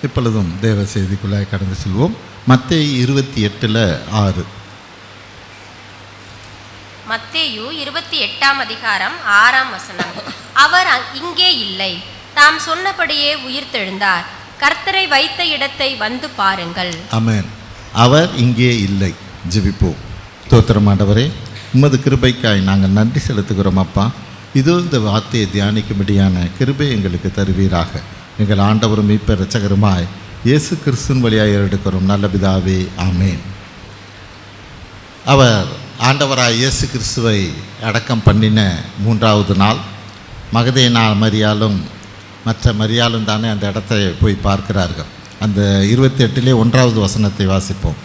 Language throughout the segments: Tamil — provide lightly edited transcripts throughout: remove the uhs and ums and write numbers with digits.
இப்பொழுதும் தேவ செய்திக்குள்ளாய் கடந்து செல்வோம். மத்தேயு 28:6. மத்தேயு 28:6 அவர் இங்கே இல்லை, தாம் சொன்னபடியே உயிர்த்தெழுந்தார். கர்த்தரை வைத்த இடத்தை வந்து பாருங்கள். ஆமென். அவர் இங்கே இல்லை. ஜெபிப்போம். ஸ்தோத்திரம் ஆண்டவரே, உமது கிருபைக்காய் நாங்கள் நன்றி செலுத்துகிறோம் அப்பா. இதோ இந்த வார்த்தையை தியானிக்கும்படியான கிருபை எங்களுக்கு தருவீராக. எங்கள் ஆண்டவரும் மீட்பர் இரட்சகருமாய் இயேசு கிறிஸ்துவின் வழியாக எடுக்கிறோம் நல்ல பிதாவே, ஆமேன். அவர் ஆண்டவராய் இயேசு கிறிஸ்துவை அடக்கம் பண்ணின 3வது நாள் மகதலேனா மரியாளும் மற்ற மரியாளும் தானே அந்த இடத்தை போய் பார்க்கிறார்கள். அந்த 28 1வது வசனத்தை வாசிப்போம்.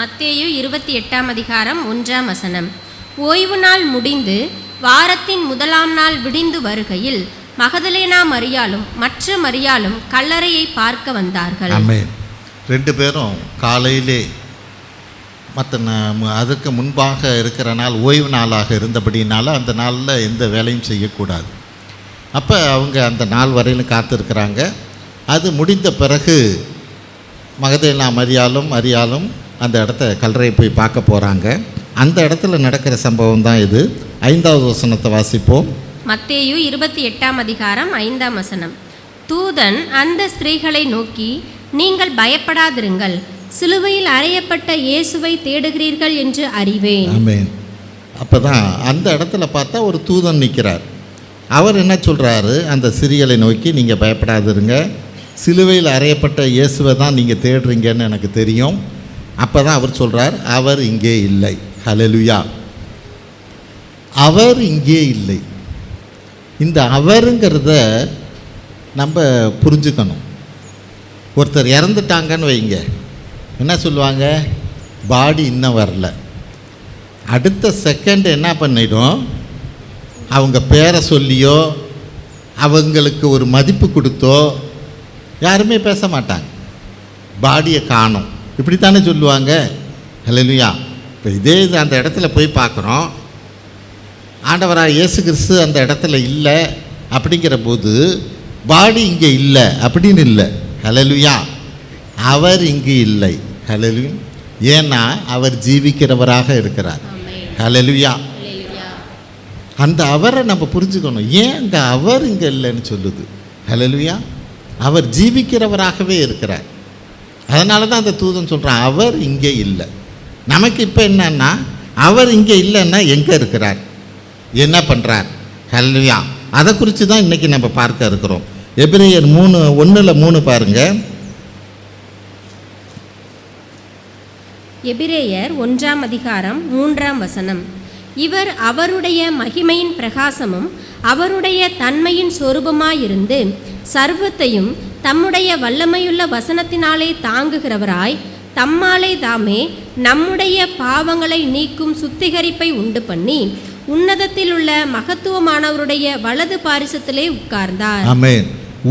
மத்தேயு 28:1. ஓய்வு நாள் முடிந்து வாரத்தின் முதலாம் நாள் விடிந்து வருகையில் மகதலேனா மரியாளும் மற்ற மரியாளும் கல்லறையை பார்க்க வந்தார்கள். ஆமென். 2 பேரும் காலையிலே அதற்கு முன்பாக இருக்கிற நாள் ஓய்வு நாளாக இருந்தபடினால அந்த நாளில் எந்த வேலையும் செய்யக்கூடாது. அப்போ அவங்க அந்த நாள் வரையிலும் காத்திருக்கிறாங்க. அது முடிந்த பிறகு மகதலேனா மரியாளும் அந்த இடத்த கல்லறையை போய் பார்க்க போகிறாங்க. அந்த இடத்துல நடக்கிற சம்பவம் தான் இது. 5வது வசனத்தை வாசிப்போம். மத்தேயு 28:5. தூதன் அந்த ஸ்திரீகளை நோக்கி, நீங்கள் பயப்படாதிருங்கள், சிலுவையில் அறையப்பட்ட இயேசுவை தேடுகிறீர்கள் என்று அறிவேன். ஆமென். அப்போ தான் அந்த இடத்துல பார்த்தா ஒரு தூதன் நிற்கிறார். அவர் என்ன சொல்கிறாரு, அந்த ஸ்திரீகளை நோக்கி, நீங்கள் பயப்படாதிருங்க, சிலுவையில் அறையப்பட்ட இயேசுவை தான் நீங்கள் தேடுறீங்கன்னு எனக்கு தெரியும். அப்போ தான் அவர் சொல்கிறார், அவர் இங்கே இல்லை. ஹல்லேலூயா. அவர் இங்கே இல்லை. இந்த அவருங்கிறத நம்ம புரிஞ்சுக்கணும். ஒருத்தர் இறந்துட்டாங்கன்னு வைங்க, என்ன சொல்லுவாங்க, பாடி இன்னும் வரல. அடுத்த செகண்ட் என்ன பண்ணிடும், அவங்க பேரை சொல்லியோ அவங்களுக்கு ஒரு மதிப்பு கொடுத்தோ யாருமே பேச மாட்டாங்க. பாடியை காணும், இப்படித்தானே சொல்லுவாங்க. ஹல்லேலூயா. இப்போ இதே இது அந்த இடத்துல போய் பார்க்குறோம், ஆண்டவராக இயேசு கிறிஸ்து அந்த இடத்துல இல்லை. அப்படிங்கிற போது பாடி இங்கே இல்லை அப்படின்னு இல்லை. ஹல்லேலூயா. அவர் இங்கு இல்லை. ஹல்லேலூயா. ஏன்னா அவர் ஜீவிக்கிறவராக இருக்கிறார். ஹல்லேலூயா. அந்த அவரை நம்ம புரிஞ்சுக்கணும். ஏன் அங்கே அவர் இங்கே இல்லைன்னு சொல்லுது. ஹல்லேலூயா. அவர் ஜீவிக்கிறவராகவே இருக்கிறார். அதனால தான் அந்த தூதன் சொல்கிறான், அவர் இங்கே இல்லை. நமக்கு இப்போ என்னன்னா, அவர் இங்கே இல்லைன்னா எங்கே இருக்கிறார், என்ன பண்ணுறார். ஹல்லேலூயா. அதை குறித்து தான் இன்றைக்கி நம்ம பார்க்க இருக்கிறோம். எபிரேயர் 3:1-3 பாருங்கள். எபிரேயர் 1:3. இவர் அவருடைய மகிமையின் பிரகாசமும் அவருடைய தன்மையின் சொரூபமாயிருந்து சர்வத்தையும் தம்முடைய வல்லமையுள்ள வசனத்தினாலே தாங்குகிறவராய் தம்மாலே தாமே நம்முடைய பாவங்களை நீக்கும் சுத்திகரிப்பை உண்டு பண்ணி உன்னதத்தில் உள்ள மகத்துவமானவருடைய வலது பாரிசத்திலே உட்கார்ந்தார். ஆமென்.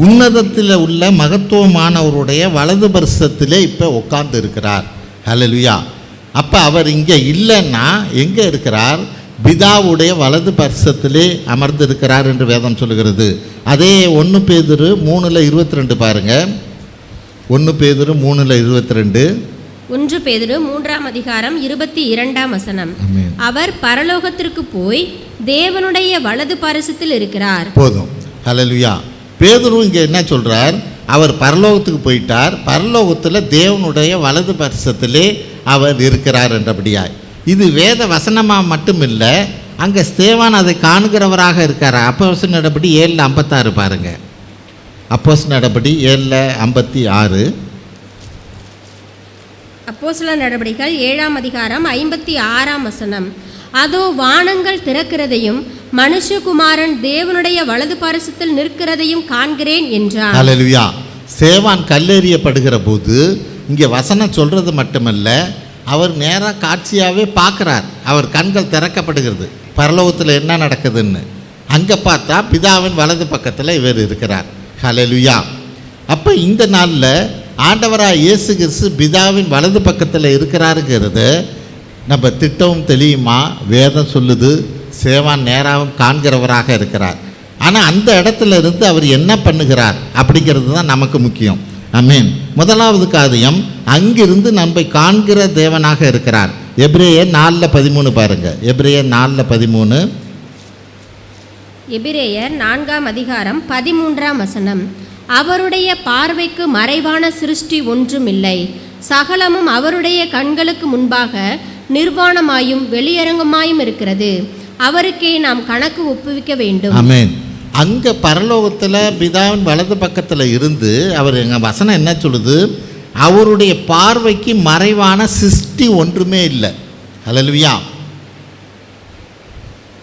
உன்னதத்தில் உள்ள மகத்துவமானவருடைய வலது பரிசத்திலே இப்போ உட்கார்ந்து இருக்கிறார். ஹல்லேலூயா. அப்போ அவர் இங்கே இல்லைன்னா எங்கே இருக்கிறார், பிதாவுடைய வலது பரிசத்திலே அமர்ந்திருக்கிறார் என்று வேதம் சொல்லுகிறது. அதே 1 பேதுரு 3:22 பாருங்கள். 1 பேதுரு 3:22. 1 பேதுரு 3:22. அவர் பரலோகத்திற்கு போய் தேவனுடைய வலது பாரிசத்தில் இருக்கிறார். போதும். ஹல்லேலூயா. பேதுரு இங்கே என்ன சொல்கிறார், அவர் பரலோகத்துக்கு போயிட்டார், பரலோகத்தில் தேவனுடைய வலது பரிசத்திலே அவர் இருக்கிறார் என்றபடியாய். இது வேத வசனமாக மட்டும் இல்லை, அங்கே ஸ்தேவான் அதை காணுகிறவராக இருக்கார். அப்போஸ்தலர் நடபடி 7:56 பாருங்கள். அப்போஸ்தலர் நடபடி 7:56. அப்போஸ்தலர் நடபடிகள் 7:56. அதோ வானங்கள் திறக்கிறதையும் மனுஷகுமாரன் தேவனுடைய வலது பாரிசத்தில் நிற்கிறதையும் காண்கிறேன் என்றார். ஹல்லேலூயா. சேவான் கல்லெறியப்படுகிற போது இங்கே வசனம் சொல்கிறது மட்டுமல்ல, அவர் நேராக காட்சியாகவே பார்க்குறார். அவர் கண்கள் திறக்கப்படுகிறது, பரலோகத்தில் என்ன நடக்குதுன்னு. அங்கே பார்த்தா பிதாவின் வலது பக்கத்தில் இவர் இருக்கிறார். ஹல்லேலூயா. அப்போ இந்த நாளில் ஆண்டவராக இயேசு கிறிஸ்து பிதாவின் வலது பக்கத்தில் இருக்கிறாருங்கிறது நம்ம திட்டமும் தெளியுமா வேதம் சொல்லுது. சேவான் நேராகவும் காண்கிறவராக இருக்கிறார். ஆனால் அந்த இடத்துல இருந்து அவர் என்ன பண்ணுகிறார் அப்படிங்கிறது தான் நமக்கு முக்கியம். ஆமென். முதலாவது காரியம், அங்கிருந்து நம்மை காண்கிற தேவனாக இருக்கிறார். எபிரேயர் 4:13 பாருங்க. எபிரேயர் 4:13. எபிரேயர் 4ஆம் அதிகாரம் 13ஆம் வசனம். அவருடைய பார்வைக்கு மறைவான சிருஷ்டி ஒன்றுமில்லை, சகலமும் அவருடைய கண்களுக்கு முன்பாக நிர்வாணமாயும் வெளியரங்கமாயும் இருக்கிறது, அவருக்கே நாம் கணக்கு ஒப்புவிக்க வேண்டும். ஆமென். அங்கே பரலோகத்தில் பிதாவின் வலது பக்கத்தில் இருந்து அவர் எங்கள் வசனம் என்ன சொல்லுது, அவருடைய பார்வைக்கு மறைவான சிருஷ்டி ஒன்றுமே இல்லை. ஹல்லேலூயா.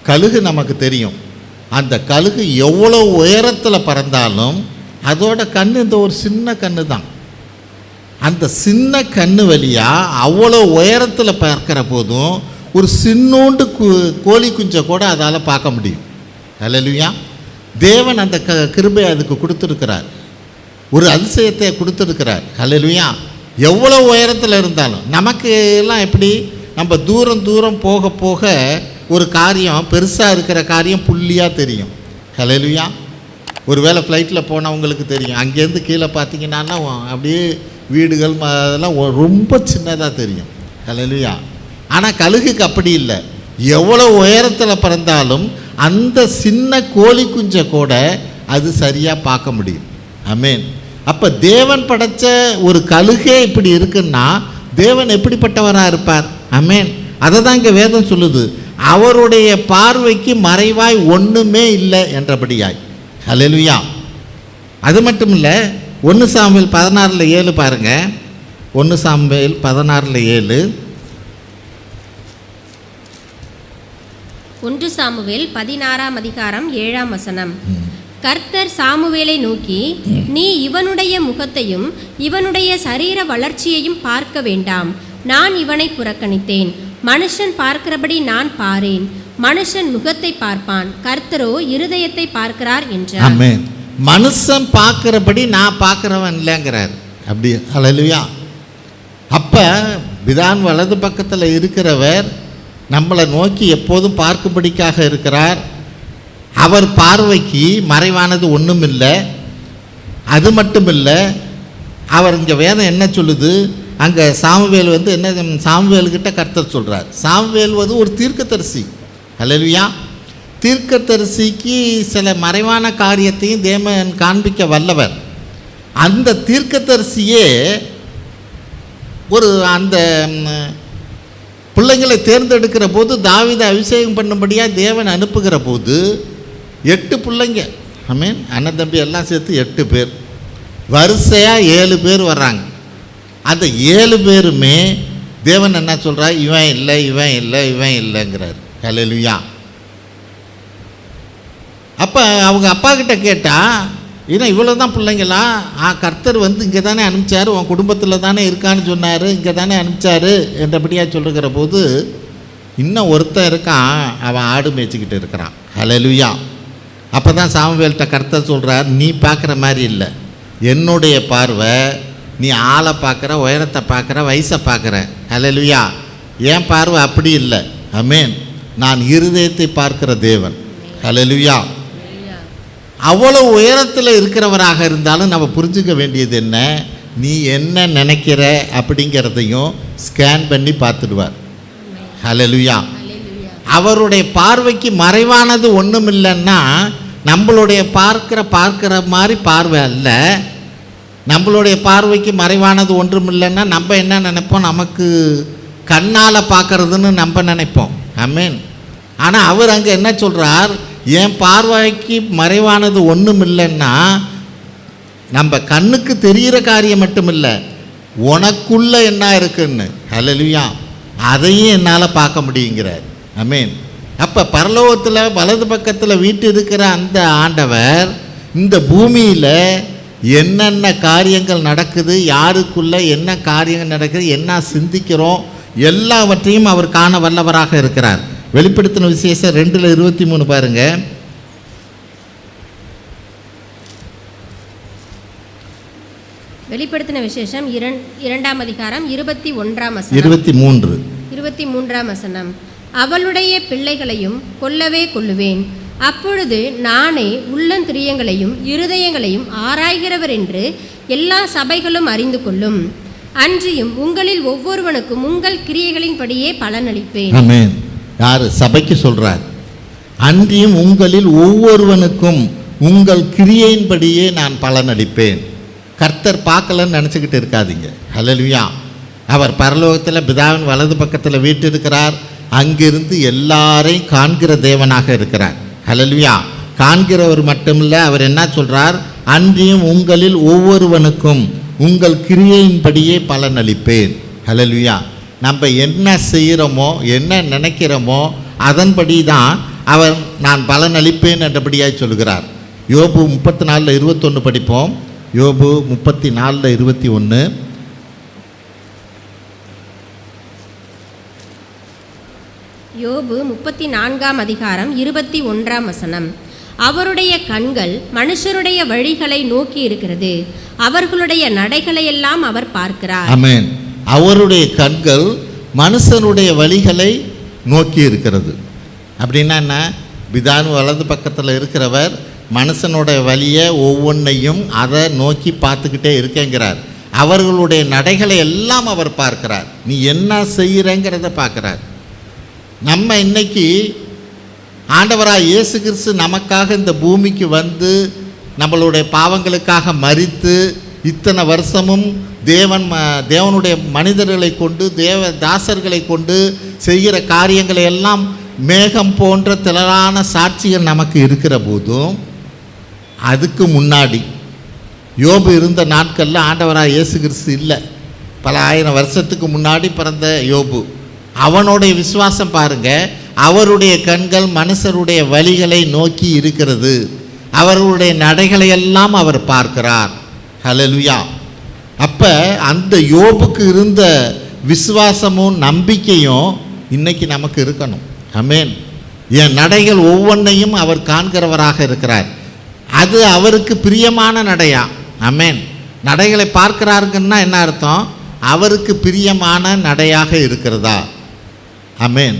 கழுகு நமக்கு தெரியும். அந்த கழுகு எவ்வளோ உயரத்தில் பறந்தாலும் அதோட கண்ணு இந்த ஒரு சின்ன கண்ணு தான். அந்த சின்ன கண்ணு வழியாக அவ்வளோ உயரத்தில் பார்க்குற போதும் ஒரு சின்னோண்டு கோழி குஞ்சை கூட அதால் பார்க்க முடியும். ஹல்லேலூயா. தேவன் அந்த கிருபை அதுக்கு கொடுத்துருக்கிறார், ஒரு அதிசயத்தை கொடுத்துருக்கிறார். ஹல்லேலூயா. எவ்வளோ உயரத்தில் இருந்தாலும் நமக்கு எல்லாம் எப்படி, நம்ம தூரம் தூரம் போக போக ஒரு காரியம் பெருசாக இருக்கிற காரியம் புள்ளியாக தெரியும். ஹல்லேலூயா. ஒரு வேளை ஃப்ளைட்டில் போனவங்களுக்கு தெரியும், அங்கேருந்து கீழே பார்த்தீங்கன்னா அப்படியே வீடுகள் அதெல்லாம் ரொம்ப சின்னதாக தெரியும். ஹல்லேலூயா. ஆனால் கழுகுக்கு அப்படி இல்லை, எவ்வளோ உயரத்தில் பறந்தாலும் அந்த சின்ன கோழி குஞ்சை கூட அது சரியாக பார்க்க முடியும். ஆமென். அப்போ தேவன் படைத்த ஒரு கழுகே இப்படி இருக்குன்னா தேவன் எப்படிப்பட்டவராக இருப்பார்? ஆமென். அதை தான் இங்கே வேதம் சொல்லுது, அவருடைய பார்வைக்கு மறைவாய் ஒன்றுமே இல்லை என்றபடியாய். ஹல்லேலூயா. அது மட்டும் இல்லை, 1 சாமுவேல் 16:7 பாருங்கள். 1 சாமுவேல் 16:7. 1 சாமுவேல் 16ஆம் அதிகாரம் 7ஆம் வசனம். கர்த்தர் சாமுவேலை நோக்கி, நீ இவனுடைய முகத்தையும் இவனுடைய சரீர வளர்ச்சியையும் பார்க்க வேண்டாம், நான் இவனை புறக்கணித்தேன். மனுஷன் பார்க்கிறபடி நான் பாரேன், மனுஷன் முகத்தை பார்ப்பான், கர்த்தரோ இருதயத்தை பார்க்கிறார் என்றார். ஆமென். மனுஷன் பார்க்கிறபடி நான் பார்க்கிறவன் இல்லைங்கிறார். அப்படி. ஹல்லேலூயா. அப்போ பிதான் வலது பக்கத்தில் இருக்கிறவர் நம்மளை நோக்கி எப்போதும் பார்க்கும்படிக்காக இருக்கிறார். அவர் பார்வைக்கு மறைவானது ஒன்றும் இல்லை. அது மட்டும் இல்லை, அவர் இங்கே வேதம் என்ன சொல்லுது, அங்கே சாமுவேல் என்ன சாமுவேல்கிட்ட கர்த்தர் சொல்கிறார். சாமுவேல் ஒரு தீர்க்கதரிசி. ஹல்லேலூயா. தீர்க்கதரிசிக்கு சில மறைவான காரியத்தையும் தேவன் காண்பிக்க வல்லவர். அந்த தீர்க்கதரிசியே அந்த பிள்ளைங்களை தேர்ந்தெடுக்கிற போது, தாவீதை அபிஷேகம் பண்ணும்படியாக தேவன் அனுப்புகிற போது 8 பிள்ளைங்க. ஆமென். அண்ணன் தம்பி எல்லாம் சேர்த்து 8 பேர், வரிசையாக 7 பேர் வர்றாங்க. அந்த 7 பேருமே தேவன் என்ன சொல்கிறார், இவன் இல்லை இவன் இல்லை இவன் இல்லைங்கிறார். ஹல்லேலூயா. அப்போ அவங்க அப்பா கிட்ட கேட்டால், ஏன்னா இவ்வளோ தான் பிள்ளைங்களா, கர்த்தர் இங்கே தானே அனுப்பிச்சார், உன் குடும்பத்தில் தானே இருக்கான்னு சொன்னார், இங்கே தானே அனுப்பிச்சார் என்றபடியாக சொல்லுகிற போது, இன்னும் ஒருத்தன் இருக்கான், அவன் ஆடு மேய்ச்சிக்கிட்டு இருக்கிறான். ஹல்லேலூயா. அப்போ தான் சாமுவேல்கிட்ட கர்த்தர் சொல்கிறார், நீ பார்க்குற மாதிரி இல்லை, என்னுடைய பார்வை நீ ஆளை பார்க்குற, உயரத்தை பார்க்குற, வயசை பார்க்குற. ஹல்லேலூயா. என் பார்வை அப்படி இல்லை. ஆமென். நான் இருதயத்தை பார்க்கிற தேவன். ஹல்லேலூயா. அவ்வளோ உயரத்தில் இருக்கிறவராக இருந்தாலும் நம்ம புரிஞ்சுக்க வேண்டியது என்ன, நீ என்ன நினைக்கிற அப்படிங்கிறதையும் ஸ்கேன் பண்ணி பார்த்துடுவார். ஹல்லேலூயா. அவருடைய பார்வைக்கு மறைவானது ஒன்றும் இல்லைன்னா நம்மளுடைய பார்க்குற மாதிரி பார்வை அல்ல. நம்மளுடைய பார்வைக்கு மறைவானது ஒன்றும் இல்லைன்னா நம்ம என்ன நினைப்போம், நமக்கு கண்ணால் பார்க்குறதுன்னு நம்ம நினைப்போம். ஆமென். ஆனால் அவர் அங்கே என்ன சொல்கிறார், என் பார்வைக்கு மறைவானது ஒன்றும் இல்லைன்னா நம்ம கண்ணுக்கு தெரிகிற காரியம் மட்டும் இல்லை, உனக்குள்ளே என்ன இருக்குன்னு. ஹல்லேலூயா. அதையும் என்னால் பார்க்க முடியுங்கிறார். ஆமென். அப்போ பரலோகத்தில் வலது பக்கத்தில் வீட்டு இருக்கிற அந்த ஆண்டவர் இந்த பூமியில் என்னென்ன காரியங்கள் நடக்குது, யாருக்குள்ளே என்ன காரியங்கள் நடக்குது, என்ன சிந்திக்கிறோம், எல்லாவற்றையும் அவர் காண வல்லவராக இருக்கிறார். வெளிப்படுத்தின விசேஷம் 2:23 பாருங்க. வெளிப்படுத்தின விசேஷம் 2ஆம் அதிகாரம் 21ஆம் வசனம். 23ஆம் வசனம். அவளுடைய பிள்ளைகளையும் கொல்லவே கொல்லுவேன், அப்பொழுது நானே உள்ளந்திரியங்களையும் இருதயங்களையும் ஆராய்கிறவர் என்று எல்லா சபைகளும் அறிந்து கொள்ளும். அன்றியும் உங்களில் ஒவ்வொருவனுக்கும் உங்கள் கிரியைகளின்படியே பலனளிப்பேன். ஆமென். யார் சபைக்கு சொல்றார்? அன்றியும் உங்களில் ஒவ்வொருவனுக்கும் உங்கள் கிரியையின்படியே நான் பலனளிப்பேன். கர்த்தர் பார்க்கலன்னு நினச்சிக்கிட்டு இருக்காதீங்க. ஹல்லேலூயா. அவர் பரலோகத்தில் பிதாவின் வலது பக்கத்தில் வீற்றிருக்கிறார். அங்கிருந்து எல்லாரையும் காண்கிற தேவனாக இருக்கிறார். ஹல்லேலூயா. காண்கிறவர் மட்டுமில்லை, அவர் என்ன சொல்கிறார்? அன்றியும் உங்களில் ஒவ்வொருவனுக்கும் உங்கள் கிரியையின்படியே பலனளிப்பேன். ஹல்லேலூயா. நம்ம என்ன செய்கிறோமோ என்ன நினைக்கிறோமோ அதன்படி தான் அவர் நான் பலனளிப்பேன் என்றபடியாக சொல்கிறார். யோபு 34:21 படிப்போம். யோபு 34:21. யோபு 34:21. அவருடைய கண்கள் மனுஷருடைய வழிகளை நோக்கி இருக்கிறது, அவர்களுடைய நடைகளையெல்லாம் அவர் பார்க்கிறார். ஆமென். அவருடைய கண்கள் மனுஷனுடைய வழிகளை நோக்கி இருக்கிறது. அப்படின்னா என்ன? பிதானு வலது பக்கத்தில் இருக்கிறவர் மனுஷனுடைய வழியை ஒவ்வொன்றையும் அதை நோக்கி பார்த்துக்கிட்டே இருக்கேங்கிறார். அவர்களுடைய நடைகளை எல்லாம் அவர் பார்க்கிறார். நீ என்ன செய்கிறங்கிறத பார்க்குறார். நம்ம இன்னைக்கு ஆண்டவராக இயேசு கிறிஸ்து நமக்காக இந்த பூமிக்கு வந்து நம்மளுடைய பாவங்களுக்காக மரித்து இத்தனை வருஷமும் தேவனுடைய மனிதர்களை கொண்டு தாசர்களை கொண்டு செய்கிற காரியங்களை எல்லாம் மேகம் போன்ற திரளான சாட்சிகள் நமக்கு இருக்கிற போதும், அதுக்கு முன்னாடி யோபு இருந்த நாட்களில் ஆண்டவராக இயேசு கிறிஸ்து இல்லை. பல ஆயிரம் வருஷத்துக்கு முன்னாடி பிறந்த யோபு. அவனுடைய விசுவாசம் பாருங்க. அவருடைய கண்கள் மனுஷருடைய வழிகளை நோக்கி இருக்கிறது, அவர்களுடைய நடைகளையெல்லாம் அவர் பார்க்கிறார். ஹல்லேலூயா. அப்போ அந்த யோபுக்கு இருந்த விசுவாசமும் நம்பிக்கையும் இன்னைக்கு நமக்கு இருக்கணும். ஆமென். என் நடைகள் ஒவ்வொன்றையும் அவர் காண்கிறவராக இருக்கிறார். அது அவருக்கு பிரியமான நடையா? ஆமென். நடைகளை பார்க்கிறாருங்கன்னா என்ன அர்த்தம்? அவருக்கு பிரியமான நடையாக இருக்கிறதா? ஆமென்.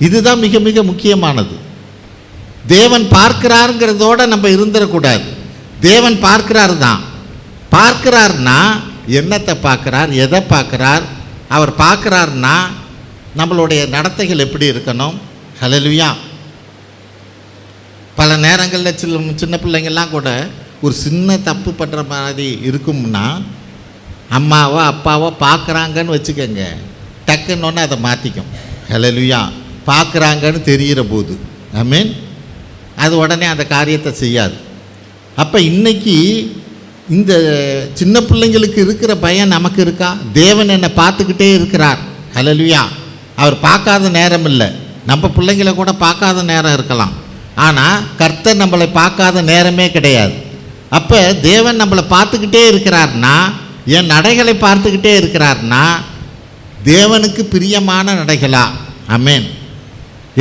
இதுதான் மிக மிக முக்கியமானது. தேவன் பார்க்கிறாருங்கிறதோடு நம்ம இருந்துடக்கூடாது. தேவன் பார்க்கிறாரு தான். பார்க்கிறார்னா என்னத்தை பார்க்குறார், எதை பார்க்குறார்? அவர் பார்க்குறாருன்னா நம்மளுடைய நடத்தைகள் எப்படி இருக்கணும்? ஹல்லேலூயா. பல நேரங்களில் சின்ன பிள்ளைங்கள்லாம் கூட ஒரு சின்ன தப்பு பண்ணுற மாதிரி இருக்கும்னா அம்மாவோ அப்பாவோ பார்க்குறாங்கன்னு வச்சுக்கோங்க, டக்குன்னு ஒன்று அதை மாற்றிக்கும். ஹல்லேலூயா. பார்க்குறாங்கன்னு தெரிகிற போது ஆமென், அது உடனே அந்த காரியத்தை செய்யாது. அப்போ இன்றைக்கி இந்த சின்ன பிள்ளைங்களுக்கு இருக்கிற பயம் நமக்கு இருக்கா? தேவன் என்னை பார்த்துக்கிட்டே இருக்கிறார். ஹல்லேலூயா. அவர் பார்க்காத நேரம் இல்லை. நம்ம பிள்ளைங்களை கூட பார்க்காத நேரம் இருக்கலாம், ஆனால் கர்த்தர் நம்மளை பார்க்காத நேரமே கிடையாது. அப்போ தேவன் நம்மளை பார்த்துக்கிட்டே இருக்கிறார்னா, என் நடைகளை பார்த்துக்கிட்டே இருக்கிறார்னா தேவனுக்கு பிரியமான நடைகளா? ஆமென்.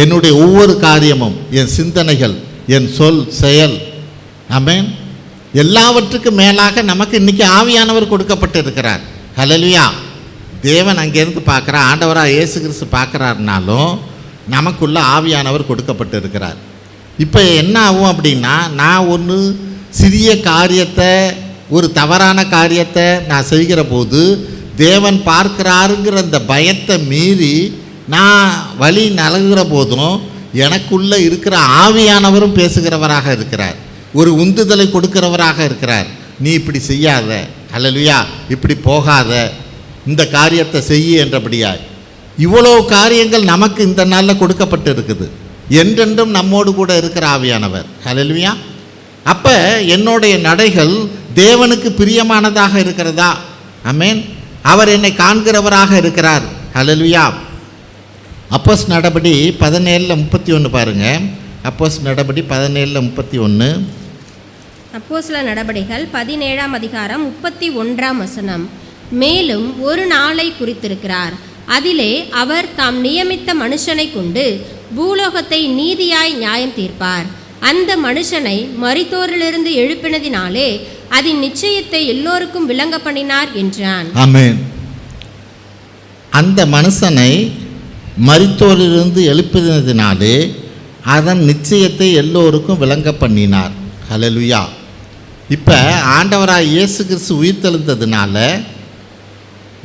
என்னுடைய ஒவ்வொரு காரியமும், என் சிந்தனைகள், என் சொல் செயல், ஆமென், எல்லாவற்றுக்கும் மேலாக நமக்கு இன்றைக்கி ஆவியானவர் கொடுக்கப்பட்டு இருக்கிறார். ஹல்லேலூயா. தேவன் அங்கேருந்து பார்க்குறார், ஆண்டவராக இயேசு கிறிஸ்து பார்க்குறாருனாலும் நமக்குள்ள ஆவியானவர் கொடுக்கப்பட்டு இருக்கிறார். இப்போ என்ன ஆகும் அப்படின்னா, நான் ஒன்று சிறிய காரியத்தை, ஒரு தவறான காரியத்தை நான் செய்கிற போது தேவன் பார்க்கிறாருங்கிற அந்த பயத்தை மீறி நான் வழி நலகுகிற போதும் எனக்குள்ளே இருக்கிற ஆவியானவரும் பேசுகிறவராக இருக்கிறார், ஒரு உந்துதலை கொடுக்கிறவராக இருக்கிறார். நீ இப்படி செய்யாத, ஹல்லேலூயா, இப்படி போகாத, இந்த காரியத்தை செய்ய என்றபடியாய் இவ்வளோ காரியங்கள் நமக்கு இந்த நாளில் கொடுக்கப்பட்டு இருக்குது. என்றென்றும் நம்மோடு கூட இருக்கிற ஆவியானவர். ஹல்லேலூயா. அப்போ என்னுடைய நடைகள் தேவனுக்கு பிரியமானதாக இருக்கிறதா? ஆமென். அவர் என்னை காண்கிறவராக இருக்கிறார். ஹல்லேலூயா. அப்போஸ் நடபடி 17:31 பாருங்கள். அப்போஸ் நடபடி 17:31. அப்போஸ்தலர் நடபடிகள் 17:31. மேலும் ஒரு நாளை குறித்திருக்கிறார், அதிலே அவர் தாம் நியமித்த மனுஷனை கொண்டு பூலோகத்தை நீதியாய் நியாயம் தீர்ப்பார். அந்த மனுஷனை மரித்தோரிலிருந்து எழுப்பினதினாலே அதன் நிச்சயத்தை எல்லோருக்கும் விளங்க பண்ணினார் என்றான். ஆமென். அந்த மனுஷனை மரித்தோரிலிருந்து எழுப்பினதினாலே அதன் நிச்சயத்தை எல்லோருக்கும் விளங்க பண்ணினார். ஹல்லேலூயா. இப்போ ஆண்டவராக இயேசு கிறிஸ்து உயிர்த்தெழுந்ததுனால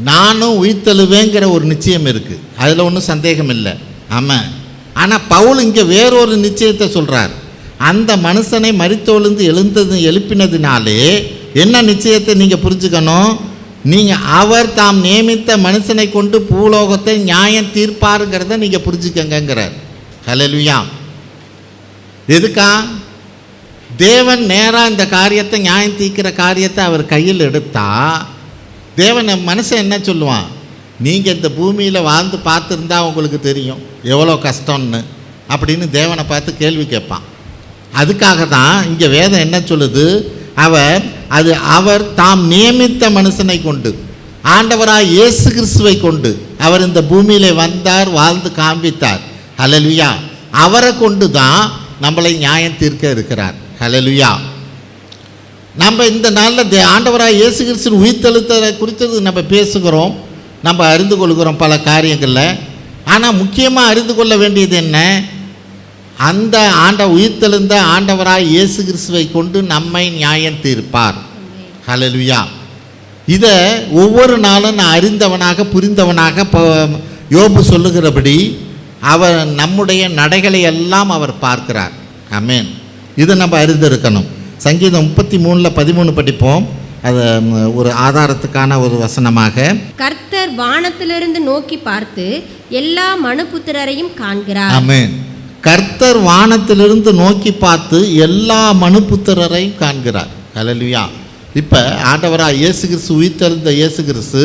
நானும் உயிர்த்தெழுவேங்கிற ஒரு நிச்சயம் இருக்குது, அதில் ஒன்றும் சந்தேகம் இல்லை. ஆமாம். ஆனால் பவுல் இங்கே வேறொரு நிச்சயத்தை சொல்கிறார். அந்த மனுஷனை மரித்தொழுந்து எழுப்பினதுனாலே என்ன நிச்சயத்தை நீங்கள் புரிஞ்சுக்கணும்? நீங்கள் அவர் தாம் நியமித்த மனுஷனை கொண்டு பூலோகத்தை நியாயம் தீர்ப்பாருங்கிறத நீங்கள் புரிஞ்சுக்கங்கிறார். ஹல்லேலூயா. எதுக்கா? தேவன் நேராக இந்த காரியத்தை நியாயம் தீர்க்கிற காரியத்தை அவர் கையில் எடுத்தால் தேவன் மனுஷன் என்ன சொல்லுவான்? நீங்கள் இந்த பூமியில் வாழ்ந்து பார்த்துருந்தா உங்களுக்கு தெரியும் எவ்வளோ கஷ்டம்னு அப்படின்னு தேவனை பார்த்து கேள்வி கேட்பான். அதுக்காக தான் இங்கே வேதம் என்ன சொல்லுது? அவர் தாம் நியமித்த மனுஷனை கொண்டு, ஆண்டவராக இயேசு கிறிஸ்துவை கொண்டு அவர் இந்த பூமியில் வந்தார், வாழ்ந்து காண்பித்தார். ஹல்லேலூயா. அவரை கொண்டு தான் நம்மளை நியாயம் தீர்க்க இருக்கிறார். ஹல்லேலூயா. நம்ம இந்த நாளில் ஆண்டவராக இயேசு கிறிஸ்து உயிர்த்தெழுத்தலை குறித்து நம்ம பேசுகிறோம், நம்ம அறிந்து கொள்கிறோம் பல காரியங்களில். ஆனால் முக்கியமாக அறிந்து கொள்ள வேண்டியது என்ன? அந்த உயிர்த்தெழுந்த ஆண்டவராக இயேசு கிறிஸ்துவை கொண்டு நம்மை நியாயம் தீர்ப்பார். ஹல்லேலூயா. இதை ஒவ்வொரு நாளும் நான் அறிந்தவனாக புரிந்தவனாக யோபு சொல்லுகிறபடி அவர் நம்முடைய நடைகளை எல்லாம் அவர் பார்க்கிறார். ஆமென். இதை நம்ம அறிந்திருக்கணும். சங்கீதம் 33:13 படிப்போம். அது ஒரு ஆதாரத்துக்கான ஒரு வசனமாக. கர்த்தர் வானத்திலிருந்து நோக்கி பார்த்து எல்லா மனுபுத்திரரையும் காண்கிறார். ஆமென். கர்த்தர் வானத்திலிருந்து நோக்கி பார்த்து எல்லா மனுபுத்திரரையும் காண்கிறார். ஹல்லேலூயா. இப்போ ஆண்டவராக இயேசு கிறிஸ்து உயிர்த்தெழுந்த இயேசு கிறிஸ்து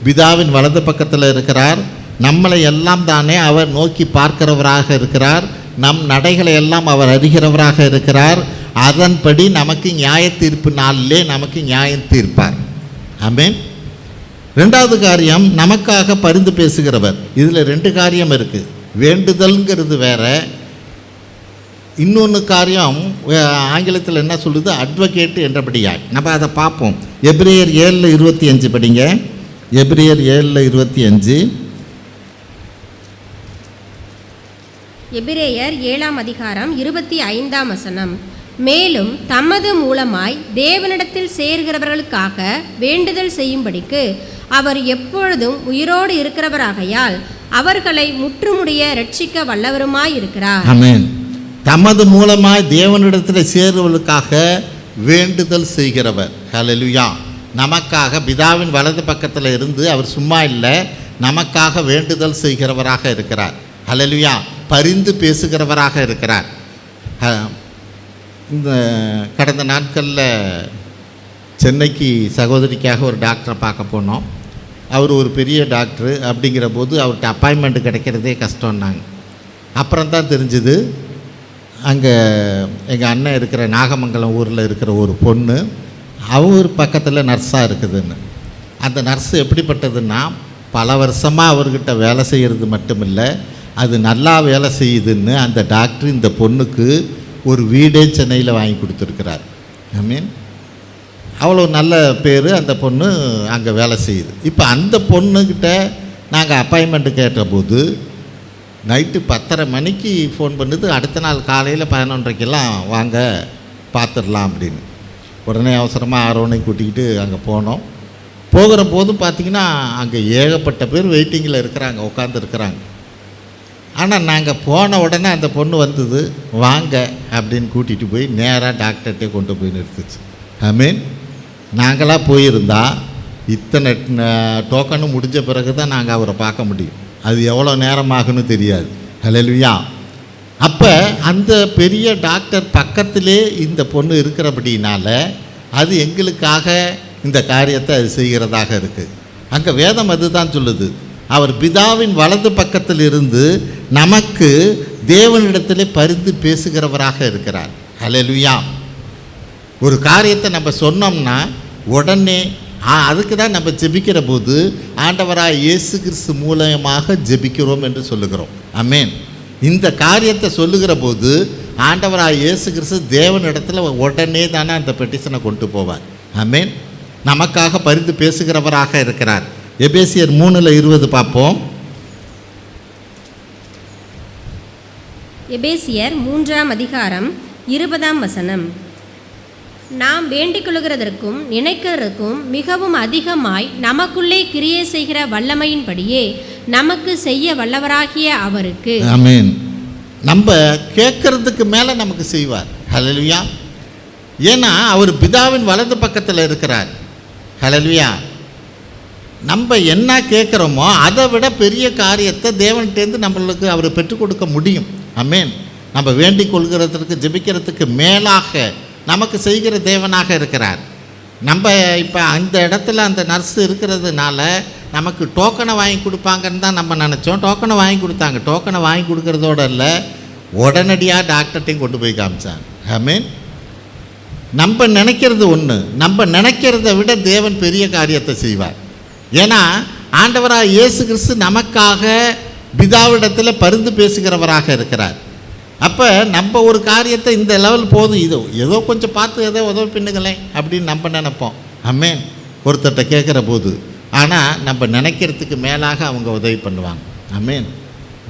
பிதாவின் வலது பக்கத்தில் இருக்கிறார். நம்மளை எல்லாம் தானே அவர் நோக்கி பார்க்கிறவராக இருக்கிறார். நம் நடைகளை எல்லாம் அவர் அறிகிறவராக இருக்கிறார். அதன்படி நமக்கு நியாய தீர்ப்பு நாளிலே நமக்கு நியாயம் தீர்ப்பார். ஆமென். ரெண்டாவது காரியம், நமக்காக பரிந்து பேசுகிறவர். இதில் 2 காரியம் இருக்குது. வேண்டுதல்ங்கிறது வேற, இன்னொன்று காரியம் ஆங்கிலத்தில் என்ன சொல்லுது? அட்வொகேட் என்றபடியாய். நம்ம அதை பார்ப்போம். எபிரேயர் 7:25 படிங்க. எபிரேயர் 7:25. எபிரேயர் 7:25 மேலும் தமது மூலமாய் தேவனிடத்தில் சேர்கிறவர்களுக்காக வேண்டுதல் செய்யும்படிக்கு அவர் எப்பொழுதும் உயிரோடு இருக்கிறவராகையால் அவர்களை முற்றுமுடிய ரட்சிக்க வல்லவருமாய் இருக்கிறார். ஆமென். தமது மூலமாய் தேவனிடத்தில் சேர்வதற்காக வேண்டுதல் செய்கிறவர். ஹல்லேலூயா. நமக்காக பிதாவின் வலது பக்கத்தில் இருந்து அவர் சும்மா இல்லை, நமக்காக வேண்டுதல் செய்கிறவராக இருக்கிறார். ஹல்லேலூயா. பரிந்து பேசுகிறவராக இருக்கிறார். இந்த கடந்த நாட்களில் சென்னைக்கு சகோதரிக்காக ஒரு டாக்டரை பார்க்க போனோம். அவர் ஒரு பெரிய டாக்டரு. அப்படிங்கிற போது அவர்கிட்ட அப்பாயின்மெண்ட் கிடைக்கிறதே கஷ்டம்னாங்க. அப்புறம் தான் தெரிஞ்சுது, அங்கே எங்கள் அண்ணன் இருக்கிற நாகமங்கலம் ஊரில் இருக்கிற ஒரு பொண்ணு அவர் பக்கத்தில் நர்ஸாக இருக்குதுன்னு. அந்த நர்ஸு எப்படிப்பட்டதுன்னா, பல வருஷமாக அவர்கிட்ட வேலை செய்கிறது மட்டும் இல்லை, அது நல்லா வேலை செய்யுதுன்னு அந்த டாக்டர் இந்த பொண்ணுக்கு ஒரு வீடே சென்னையில் வாங்கி கொடுத்துருக்கிறார். ஐ மீன் அவ்வளோ நல்ல பேர் அந்த பொண்ணு அங்கே வேலை செய்யுது. இப்போ அந்த பொண்ணுக்கிட்ட நாங்கள் அப்பாயின்மெண்ட்டு கேட்டபோது நைட்டு 10:30 மணிக்கு ஃபோன் பண்ணுது, அடுத்த நாள் காலையில் 11:30க்கெல்லாம் வாங்க பார்த்துடலாம் அப்படின்னு. உடனே அவசரமாக ஆரோனையும் கூட்டிக்கிட்டு அங்கே போனோம். போகிற போதும் பார்த்திங்கன்னா அங்கே ஏகப்பட்ட பேர் வெயிட்டிங்கில் இருக்கிறாங்க, உட்காந்துருக்குறாங்க. ஆனால் நாங்கள் போன உடனே அந்த பொண்ணு வந்தது, வாங்க அப்படின்னு கூட்டிகிட்டு போய் நேராக டாக்டர்கிட்டே கொண்டு போய் நிறுத்துச்சு. ஐ மீன் நாங்களாக போயிருந்தா இத்தனை டோக்கனும் முடிஞ்ச பிறகு தான் நாங்கள் அவரை பார்க்க முடியும். அது எவ்வளோ நேரமாகுன்னு தெரியாது. ஹல்லேலூயா. அப்போ அந்த பெரிய டாக்டர் பக்கத்திலே இந்த பொண்ணு இருக்கிறபடினால அது எங்களுக்காக இந்த காரியத்தை அது செய்கிறதாக இருக்குது. அங்கே வேதம் அதுதான் சொல்லுது, அவர் பிதாவின் வலது பக்கத்தில் இருந்து நமக்கு தேவனிடத்திலே பரிந்து பேசுகிறவராக இருக்கிறார். ஹல்லேலூயா. ஒரு காரியத்தை நம்ம சொன்னோம்னா உடனே அதுக்கு தான் நம்ம ஜெபிக்கிற போது ஆண்டவராக இயேசு கிறிஸ்து மூலமாக ஜெபிக்கிறோம் என்று சொல்லுகிறோம். ஆமென். இந்த காரியத்தை சொல்லுகிற போது ஆண்டவராக இயேசு கிறிஸ்து தேவனிடத்தில் உடனே தானே அந்த பெட்டிஷனை கொண்டு போவார். ஆமென். நமக்காக பரிந்து பேசுகிறவராக இருக்கிறார். எபேசியர் 3:20 பார்ப்போம். எபேசியர் 3:20. நாம் வேண்டிக் கொள்கிறதற்கும் நினைக்கிறதற்கும் மிகவும் அதிகமாய் நமக்குள்ளே கிரியை செய்கிற வல்லமையின்படியே நமக்கு செய்ய வல்லவராகிய அவருக்கு. ஆமென். நம்ம கேட்கறதுக்கு மேலே நமக்கு செய்வார். ஹல்லேலூயா. ஏன்னா அவர் பிதாவின் வலது பக்கத்தில் இருக்கிறார். ஹல்லேலூயா. நம்ம என்ன கேட்குறோமோ அதை விட பெரிய காரியத்தை தேவன்கிட்டேருந்து நம்மளுக்கு அவர் பெற்றுக் கொடுக்க முடியும். ஆமென். நம்ம வேண்டிக் கொள்கிறதுக்கு ஜெபிக்கிறதுக்கு மேலாக நமக்கு செய்கிற தேவனாக இருக்கிறார். நம்ம இப்போ அந்த இடத்துல அந்த நர்ஸ் இருக்கிறதுனால நமக்கு டோக்கனை வாங்கி கொடுப்பாங்கன்னு தான் நம்ம நினச்சோம். டோக்கனை வாங்கி கொடுத்தாங்க. டோக்கனை வாங்கி கொடுக்கறதோட இல்லை, உடனடியாக டாக்டர்கிட்டையும் கொண்டு போய் காமிச்சாங்க. ஆமென். நம்ம நினைக்கிறது ஒன்று, நம்ம நினைக்கிறத விட தேவன் பெரிய காரியத்தை செய்வார். ஏன்னா ஆண்டவராக இயேசு கிறிஸ்து நமக்காக பிதாவிடத்தில் பரிந்து பேசுகிறவராக இருக்கிறார். அப்போ நம்ம ஒரு காரியத்தை இந்த லெவல் போதும், இதோ ஏதோ கொஞ்சம் பார்த்து ஏதோ உதவி பின்னுங்களேன் அப்படின்னு நம்ம நினைப்போம். ஆமென். ஒருத்தர்கிட்ட கேட்குற போது ஆனால் நம்ம நினைக்கிறதுக்கு மேலாக அவங்க உதவி பண்ணுவாங்க. ஆமென்.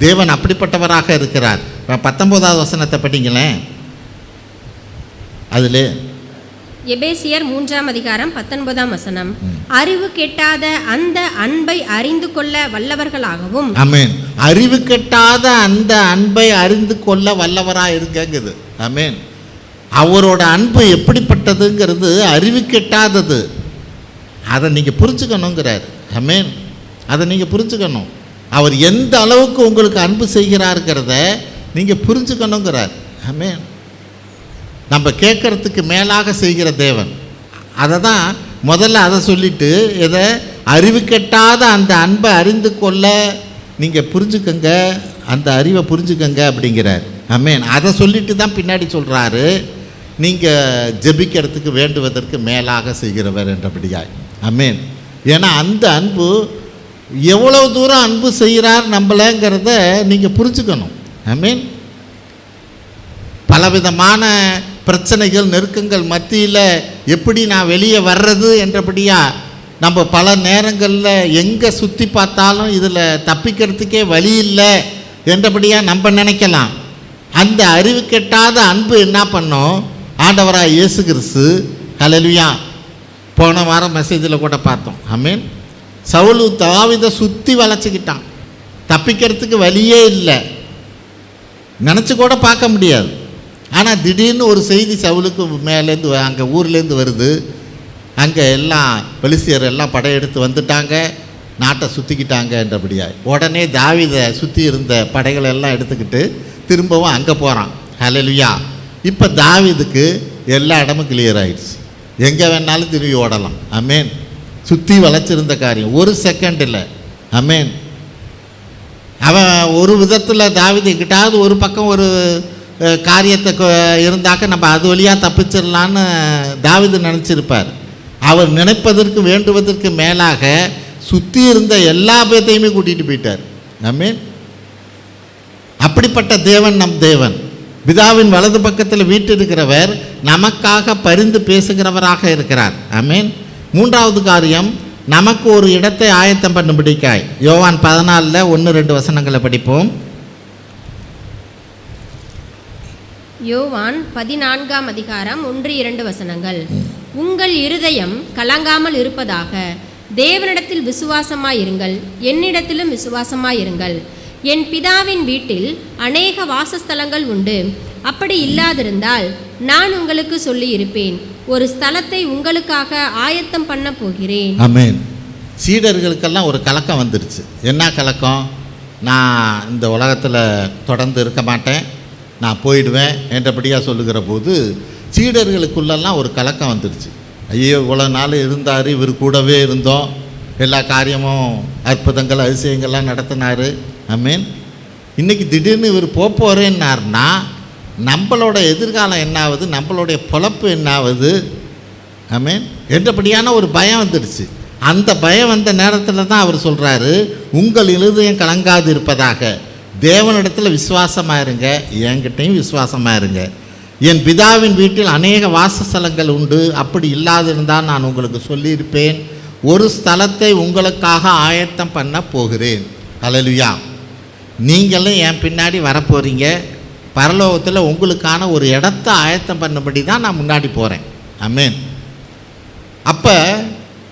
தேவன் அப்படிப்பட்டவராக இருக்கிறார். 19வது வசனத்தை படிங்களேன். அதில் எபேசியர் 3ஆம் அதிகாரம் 19ஆம் வசனம். அறிவு கெட்டாத அந்த அன்பை அறிந்து கொள்ள வல்லவர்களாகவும். ஆமென். அறிவு கெட்டாத அந்த அன்பை அறிந்து கொள்ள வல்லவராக இருக்குங்குது. ஆமென். அவரோட அன்பு எப்படிப்பட்டதுங்கிறது அறிவு கெட்டாதது. அதை நீங்கள் புரிஞ்சுக்கணுங்கிறார். ஆமென். அதை நீங்கள் புரிஞ்சுக்கணும். அவர் எந்த அளவுக்கு உங்களுக்கு அன்பு செய்கிறாருங்கிறத நீங்கள் புரிஞ்சுக்கணுங்கிறார். ஆமென். நம்ம கேட்குறதுக்கு மேலாக செய்கிற தேவன். அதை தான் முதல்ல அதை சொல்லிவிட்டு எதை அறிவு கெட்டாத அந்த அன்பை அறிந்து கொள்ள நீங்கள் புரிஞ்சுக்கங்க, அந்த அறிவை புரிஞ்சுக்கங்க அப்படிங்கிறார். ஆமென். அதை சொல்லிட்டு தான் பின்னாடி சொல்கிறாரு, நீங்கள் ஜெபிக்கிறதுக்கு வேண்டுவதற்கு மேலாக செய்கிறவர் என்றபடியாய். ஆமென். ஏன்னா அந்த அன்பு எவ்வளோ தூரம் அன்பு செய்கிறார் நம்மளங்கிறத நீங்கள் புரிஞ்சுக்கணும். ஆமென். பலவிதமான பிரச்சனைகள் நெருக்கங்கள் மத்தியில் எப்படி நான் வெளியே வர்றது என்றபடியா நம்ம பல நேரங்களில் எங்கே சுற்றி பார்த்தாலும் இதில் தப்பிக்கிறதுக்கே வழி இல்லை என்றபடியாக நம்ம நினைக்கலாம். அந்த அறிவு கெட்டாத அன்பு என்ன பண்ணோம்? ஆண்டவராக இயேசு கிறிஸ்து, ஹல்லேலூயா, போன வாரம் மெசேஜில் கூட பார்த்தோம். ஆமென். சவுல் தாவீதை சுற்றி வளைச்சிக்கிட்டான். தப்பிக்கிறதுக்கு வழியே இல்லை, நினச்சி கூட பார்க்க முடியாது. ஆனால் திடீர்னு ஒரு செய்தி சவுலுக்கு மேலேருந்து அங்கே ஊர்லேருந்து வருது. அங்கே எல்லாம் பெலிஸ்தியர் எல்லாம் படையெடுத்து வந்துட்டாங்க, நாட்டை சுற்றிக்கிட்டாங்க என்றபடியாய். உடனே தாவீதை சுற்றி இருந்த படைகளை எல்லாம் எடுத்துக்கிட்டு திரும்பவும் அங்கே போகிறான். ஹல்லேலூயா. இப்போ தாவீதுக்கு எல்லா இடமும் கிளியர் ஆகிடுச்சு, எங்கே வேணாலும் திரும்பி ஓடலாம். ஆமென். சுற்றி வளைச்சிருந்த காரியம் ஒரு செகண்ட் இல்லை. ஆமென். அவன் ஒரு விதத்தில் தாவீது எங்கிட்டாவது ஒரு பக்கம் ஒரு காரியத்தை இருந்தாக்க நம்ம அது வழியாக தப்பிச்சிடலான்னு தாவீது நினச்சிருப்பார். அவர் நினைப்பதற்கு வேண்டுவதற்கு மேலாக சுற்றி இருந்த எல்லா பேத்தையுமே கூட்டிகிட்டு போயிட்டார். ஆமென். அப்படிப்பட்ட தேவன் நம் தேவன். பிதாவின் வலது பக்கத்தில் வீற்றிருக்கிறவர் நமக்காக பரிந்து பேசுகிறவராக இருக்கிறார். ஆமென். மூன்றாவது காரியம், நமக்கு ஒரு இடத்தை ஆயத்தம் பண்ணும்படிக்காய். யோவான் 14 1-2 வசனங்களை படிப்போம். யோவான் 14ஆம் அதிகாரம் 1-2 வசனங்கள். உங்கள் இருதயம் கலங்காமல் இருப்பதாக. தேவனிடத்தில் விசுவாசமாயிருங்கள், என்னிடத்திலும் விசுவாசமாயிருங்கள். என் பிதாவின் வீட்டில் அநேக வாசஸ்தலங்கள் உண்டு. அப்படி இல்லாதிருந்தால் நான் உங்களுக்கு சொல்லியிருப்பேன். ஒரு ஸ்தலத்தை உங்களுக்காக ஆயத்தம் பண்ண போகிறேன். ஆமென். சீடர்களுக்கெல்லாம் ஒரு கலக்கம் வந்துடுச்சு. என்ன கலக்கம்? நான் இந்த உலகத்தில் தொடர்ந்து இருக்க மாட்டேன், நான் போயிடுவேன் என்றபடியாக சொல்லுகிற போது சீடர்களுக்குள்ளெல்லாம் ஒரு கலக்கம் வந்துடுச்சு. ஐயோ, இவ்வளோ நாள் இருந்தார், இவர் கூடவே இருந்தோம், எல்லா காரியமும் அற்புதங்கள் அதிசயங்கள்லாம் நடத்தினார். ஆமென். இன்றைக்கி திடீர்னு இவர் போகிறேன்னார்னா நம்மளோட எதிர்காலம் என்னாவது, நம்மளுடைய பொழப்பு என்னாவது? ஆமென். என்றபடியான ஒரு பயம் வந்துடுச்சு. அந்த பயம் வந்த நேரத்தில் தான் அவர் சொல்கிறாரு, உங்கள் இருதயம் கலங்காது இருப்பதாக. தேவனிடத்தில் விசுவாசமாக இருங்க, என்கிட்டையும் விசுவாசமாக இருங்க. என் பிதாவின் வீட்டில் அநேக வாசஸ்தலங்கள் உண்டு. அப்படி இல்லாதிருந்தால் நான் உங்களுக்கு சொல்லியிருப்பேன். ஒரு ஸ்தலத்தை உங்களுக்காக ஆயத்தம் பண்ண போகிறேன். ஹல்லேலூயா. நீங்களும் என் பின்னாடி வரப்போகிறீங்க. பரலோகத்தில் உங்களுக்கான ஒரு இடத்த ஆயத்தம் பண்ணபடி தான் நான் முன்னாடி போகிறேன். ஆமென். அப்போ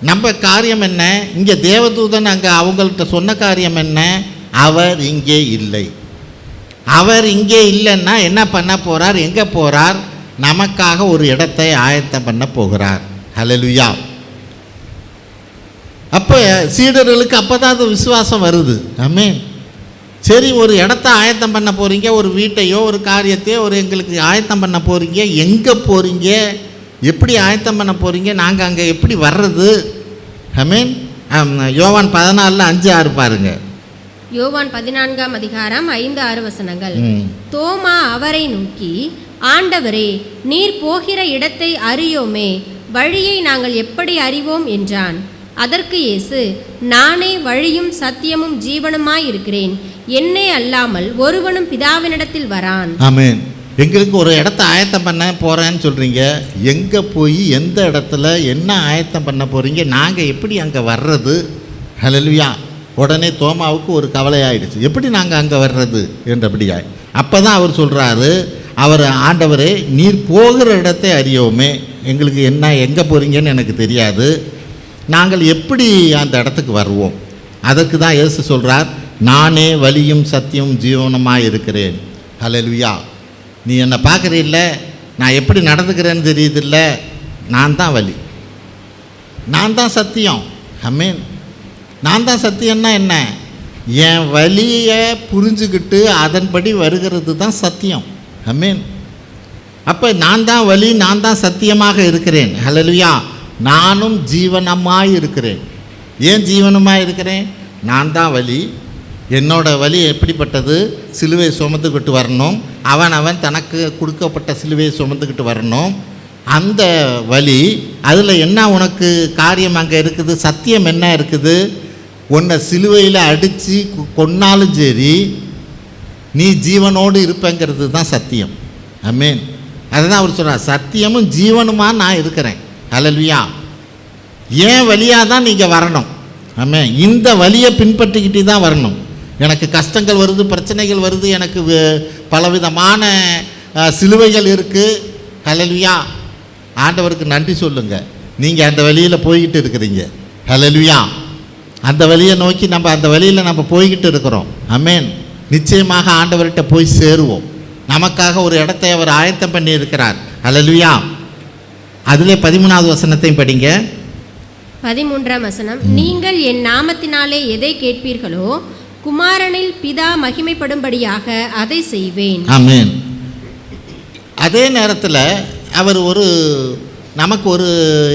நம்ம காரியம் என்ன? இங்கே தேவதூதன் அங்கே அவங்கள்ட்ட சொன்ன காரியம் என்ன? அவர் இங்கே இல்லை. அவர் இங்கே இல்லைன்னா என்ன பண்ண போகிறார்? எங்கே போகிறார்? நமக்காக ஒரு இடத்தை ஆயத்தம் பண்ண போகிறார். ஹல்லேலூயா. அப்போ சீடர்களுக்கு அப்போ தான் அது விசுவாசம் வருது. ஆமென். சரி, ஒரு இடத்த ஆயத்தம் பண்ண போகிறீங்க, ஒரு வீட்டையோ ஒரு காரியத்தையோ ஒரு எங்களுக்கு ஆயத்தம் பண்ண போகிறீங்க, எங்கே போகிறீங்க, எப்படி ஆயத்தம் பண்ண போகிறீங்க, நாங்கள் அங்கே எப்படி வர்றது? ஆமென். யோவான் 14:5-6 பாருங்க. யோவான் 14ஆம் அதிகாரம் 5-6 வசனங்கள். தோமா அவரை நோக்கி, ஆண்டவரே, நீர் போகிற இடத்தை அறியோமே, வழியை நாங்கள் எப்படி அறிவோம் என்றான். அதற்கு இயேசு, நானே வழியும் சத்தியமும் ஜீவனுமாய் இருக்கிறேன், என்னே அல்லாமல் ஒருவனும் பிதாவினிடத்தில் வரான். ஆமென். எங்களுக்கு ஒரு இடத்த ஆயத்தம் பண்ண போகிறேன்னு சொல்கிறீங்க, எங்கே போய் எந்த இடத்துல என்ன ஆயத்தம் பண்ண போகிறீங்க, நாங்கள் எப்படி அங்கே வர்றது? ஹல்லேலூயா. உடனே தோமாவுக்கு ஒரு கவலை ஆயிடுச்சு, எப்படி நாங்கள் அங்கே வர்றது என்றபடியாய். அப்போ தான் அவர் சொல்கிறாரு, அவர் ஆண்டவரே, நீர் போகிற இடத்தை அறியோமே, எங்களுக்கு என்ன எங்கே போகிறீங்கன்னு எனக்கு தெரியாது, நாங்கள் எப்படி அந்த இடத்துக்கு வருவோம்? அதற்கு தான் இயேசு சொல்கிறார், நானே வழியும் சத்தியமும் ஜீவனுமாய் இருக்கிறேன். ஹல்லேலூயா. நீ என்னை பார்க்குறீல்ல, நான் எப்படி நடந்துக்கிறேன்னு தெரியுதில்ல, நான் தான் வழி, நான் தான் சத்தியம். ஆமென். நான் தான் சத்தியம்னா என்ன? என் வழியை புரிஞ்சுக்கிட்டு அதன்படி வருகிறது தான் சத்தியம். ஆமென். அப்போ நான் தான் வழி, நான் தான் சத்தியமாக இருக்கிறேன். ஹல்லேலூயா. நானும் ஜீவனமாய் இருக்கிறேன். ஏன் ஜீவனமாய் இருக்கிறேன்? நான் தான் வழி. என்னோட வழி எப்படிப்பட்டது? சிலுவை சுமந்துக்கிட்டு வரணும், அவன் தனக்கு கொடுக்கப்பட்ட சிலுவையை சுமந்துக்கிட்டு வரணும். அந்த வழி, அதில் என்ன உனக்கு காரியம் அங்கே இருக்குது? சத்தியம் என்ன இருக்குது? உன்னை சிலுவையில் அடித்து கொன்னாலும் சரி, நீ ஜீவனோடு இருப்பேங்கிறது தான் சத்தியம். ஆமென். அதுதான் அவர் சொல்கிறார், சத்தியமும் ஜீவனுமா நான் இருக்கிறேன். ஹல்லேலூயா. ஏன் வழியாக தான் நீங்கள் வரணும். ஆமென். இந்த வழியை பின்பற்றிக்கிட்டு தான் வரணும். எனக்கு கஷ்டங்கள் வருது, பிரச்சனைகள் வருது, எனக்கு பலவிதமான சிலுவைகள் இருக்குது. ஹல்லேலூயா. ஆண்டவருக்கு நன்றி சொல்லுங்கள், நீங்கள் அந்த வழியில் போய்கிட்டு இருக்கிறீங்க. ஹல்லேலூயா. அந்த வழியை நோக்கி அந்த வழியில் நம்ம போய்கிட்டு இருக்கிறோம். ஆமென். நிச்சயமாக ஆண்டவர்கிட்ட போய் சேருவோம். நமக்காக ஒரு இடத்தை அவர் ஆயத்தம் பண்ணி இருக்கிறார். ஹல்லேலூயா. அதிலே 13வது வசனத்தையும் படிங்க. 13ஆம் வசனம். நீங்கள் என் நாமத்தினாலே எதை கேட்பீர்களோ குமாரனில் பிதா மகிமைப்படும்படியாக அதை செய்வேன். ஆமென். அதே நேரத்தில் அவர் நமக்கு ஒரு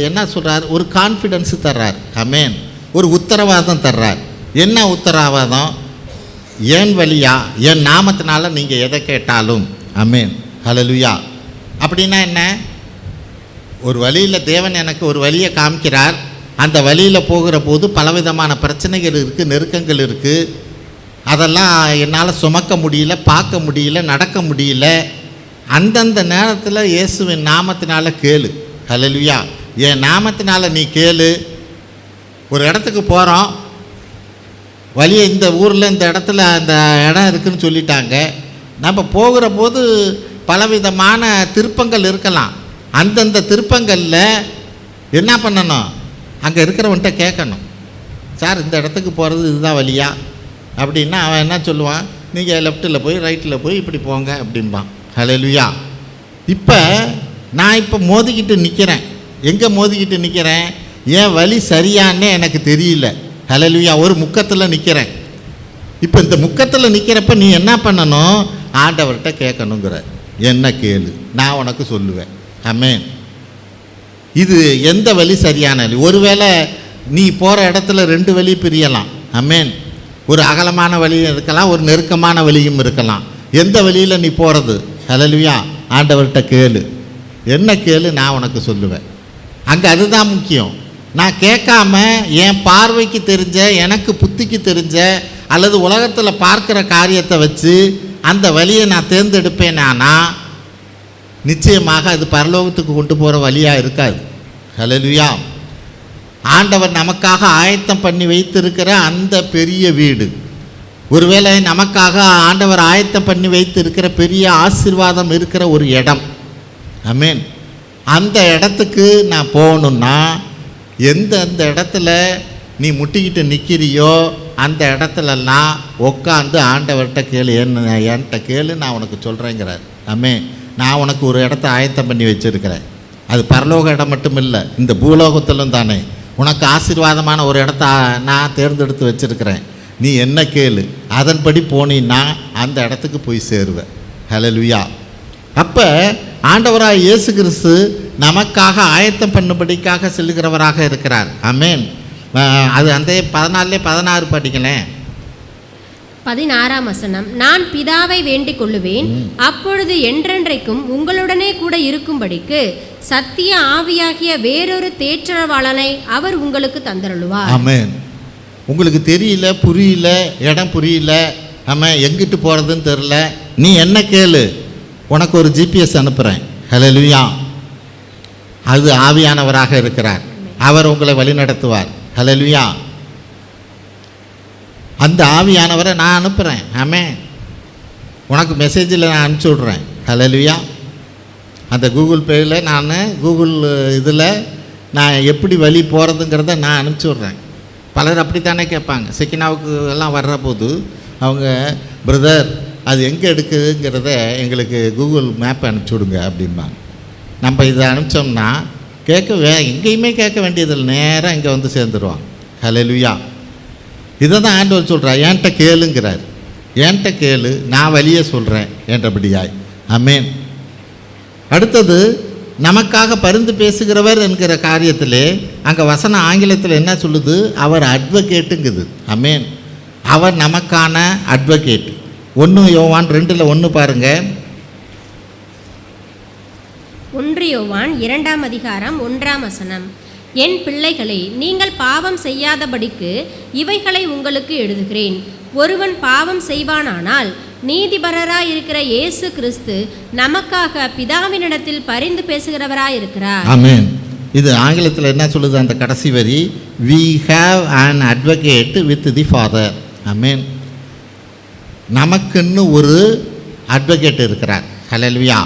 என்ன சொல்கிறார்? ஒரு கான்ஃபிடன்ஸ் தர்றார். ஆமென். ஒரு உத்தரவாதம் தர்றார். என்ன உத்தரவாதம்? என் வழியா, என் நாமத்தினால நீங்கள் எதை கேட்டாலும். ஆமென். ஹல்லேலூயா. அப்படின்னா என்ன? ஒரு வழியில் தேவன் எனக்கு ஒரு வழியை காமிக்கிறார். அந்த வழியில் போகிற போது பலவிதமான பிரச்சனைகள் இருக்குது, நெருக்கங்கள் இருக்குது. அதெல்லாம் என்னால் சுமக்க முடியல, பார்க்க முடியல, நடக்க முடியல. அந்தந்த நேரத்தில் இயேசுவின் நாமத்தினால கேளு. ஹல்லேலூயா. என் நாமத்தினால நீ கேளு. ஒரு இடத்துக்கு போகிறோம், வழியை இந்த ஊரில் இந்த இடத்துல அந்த இடம் இருக்குதுன்னு சொல்லிட்டாங்க. நம்ம போகிற போது பலவிதமான திருப்பங்கள் இருக்கலாம். அந்தந்த திருப்பங்களில் என்ன பண்ணணும்? அங்கே இருக்கிறவன்கிட்ட கேட்கணும், சார் இந்த இடத்துக்கு போகிறது இதுதான் வழியா அப்படின்னா அவன் என்ன சொல்லுவான்? நீங்கள் லெஃப்ட்டில் போய் ரைட்டில் போய் இப்படி போங்க அப்படிம்பான். ஹல்லேலூயா. இப்போ நான் மோதிக்கிட்டு நிற்கிறேன். எங்கே மோதிக்கிட்டு நிற்கிறேன்? என் வழி சரியானே எனக்கு தெரியல. ஹல்லேலூயா. ஒரு முக்கத்தில் நிற்கிறேன். இப்போ இந்த முக்கத்தில் நிற்கிறப்ப நீ என்ன பண்ணணும்? ஆண்டவர்கிட்ட கேட்கணுங்கிற. என்ன கேளு, நான் உனக்கு சொல்லுவேன். ஆமென். இது எந்த வழி சரியான வழி? ஒருவேளை நீ போகிற இடத்துல 2 வழி பிரியலாம். ஆமென். ஒரு அகலமான வழியும் இருக்கலாம், ஒரு நெருக்கமான வழியும் இருக்கலாம். எந்த வழியில் நீ போகிறது? ஹல்லேலூயா. ஆண்டவர்கிட்ட கேளு. என்ன கேளு, நான் உனக்கு சொல்லுவேன். அங்கே அதுதான் முக்கியம். நான் கேட்காம என் பார்வைக்கு தெரிஞ்ச, எனக்கு புத்திக்கு தெரிஞ்ச, அல்லது உலகத்தில் பார்க்குற காரியத்தை வச்சு அந்த வழியை நான் தேர்ந்தெடுப்பேனானா நிச்சயமாக அது பரலோகத்துக்கு கொண்டு போகிற வழியாக இருக்காது. ஹல்லேலூயா. ஆண்டவர் நமக்காக ஆயத்தம் பண்ணி வைத்திருக்கிற அந்த பெரிய வீடு, ஒருவேளை நமக்காக ஆண்டவர் ஆயத்தம் பண்ணி வைத்திருக்கிற பெரிய ஆசீர்வாதம் இருக்கிற ஒரு இடம். ஆமென். அந்த இடத்துக்கு நான் போகணுன்னா எந்தெந்த இடத்துல நீ முட்டிக்கிட்டு நிற்கிறியோ அந்த இடத்துலலாம் உட்காந்து ஆண்டவர்கிட்ட கேளு, என்கிட்ட கேளு, நான் உனக்கு சொல்கிறேங்கிறார். ஆமே, நான் உனக்கு ஒரு இடத்த ஆயத்தம் பண்ணி வச்சுருக்கிறேன். அது பரலோக இடம் மட்டும் இல்லை, இந்த பூலோகத்திலும் தானே உனக்கு ஆசீர்வாதமான ஒரு இடத்த நான் தேர்ந்தெடுத்து வச்சுருக்கிறேன். நீ என்ன கேளு, அதன்படி போனீன்னா அந்த இடத்துக்கு போய் சேருவேன். ஹல்லேலூயா. அப்போ ஆண்டவராக இயேசு கிறிஸ்து நமக்காக ஆயத்தம் பண்ணும்படிக்காக செல்லுகிறவராக இருக்கிறார். ஆமேன். அது அந்த 14:16 படிக்கலேன். 16ஆம் வசனம், நான் பிதாவை வேண்டிக் கொள்ளுவேன், அப்பொழுது என்றென்றைக்கும் உங்களுடனே கூட இருக்கும்படிக்கு சத்திய ஆவியாகிய வேறொரு தேற்றரவாளனை அவர் உங்களுக்கு தந்தருளுவார். ஆமென். உங்களுக்கு தெரியல, புரியல, இடம் புரியல, ஆமாம், எங்கிட்டு போகிறதுன்னு தெரில, நீ என்ன கேளு, உனக்கு ஒரு ஜிபிஎஸ் அனுப்புகிறேன். ஹல்லேலூயா. அது ஆவியானவராக இருக்கிறார், அவர் உங்களை வழிநடத்துவார். ஹல்லேலூயா. அந்த ஆவியானவரை நான் அனுப்புகிறேன். ஆமென். உனக்கு மெசேஜில் நான் அனுப்பிச்சி விட்றேன். ஹல்லேலூயா. அந்த கூகுள் பேயில் நான் கூகுள் இதில் நான் எப்படி வழி போகிறதுங்கிறத நான் அனுப்பிச்சி விட்றேன். பலர் அப்படித்தானே கேட்பாங்க. செக்கினாவுக்கு எல்லாம் வர்ற போது அவங்க, பிரதர் அது எங்கே எடுக்குதுங்கிறத எங்களுக்கு கூகுள் மேப்பை அனுப்பிச்சி விடுங்க அப்படிம்பாங்க. நம்ம இதை அனுப்பிச்சோம்னா எங்கேயுமே கேட்க வேண்டியதில்லை, நேராக இங்கே வந்து சேர்ந்துருவாங்க. ஹல்லேலூயா. இதை தான் ஆண்டவர் சொல்கிறார், என்கிட்ட கேளுங்கிறார். என்கிட்ட கேளு, நான் வழியே சொல்கிறேன் என்றபடியாய். ஆமென். அடுத்தது, நமக்காக பரிந்து பேசுகிறவர் என்கிற காரியத்திலே அங்கே வசனம் ஆங்கிலத்தில் என்ன சொல்லுது? அவர் அட்வொகேட்டுங்குது. ஆமென். அவர் நமக்கான அட்வொகேட். 1 யோவான் 2:1 பாருங்கள். 1 யோவான் 2ஆம் அதிகாரம் 1ஆம் வசனம், என் பிள்ளைகளே, நீங்கள் பாவம் செய்யாதபடிக்கு இவைகளை உங்களுக்கு எழுதுகிறேன். ஒருவன் பாவம் செய்வானானால் நீதிபரராயிருக்கிற இயேசு கிறிஸ்து நமக்காக பிதாவினிடத்தில் பரிந்து பேசுகிறவராயிருக்கிறார். ஆமென். இது ஆங்கிலத்தில் என்ன சொல்லுது? அந்த கடைசி வரி, we have an advocate with the Father. ஆமென். நமக்குன்னு ஒரு அட்வொகேட் இருக்கிறார். ஹல்லேலூயா.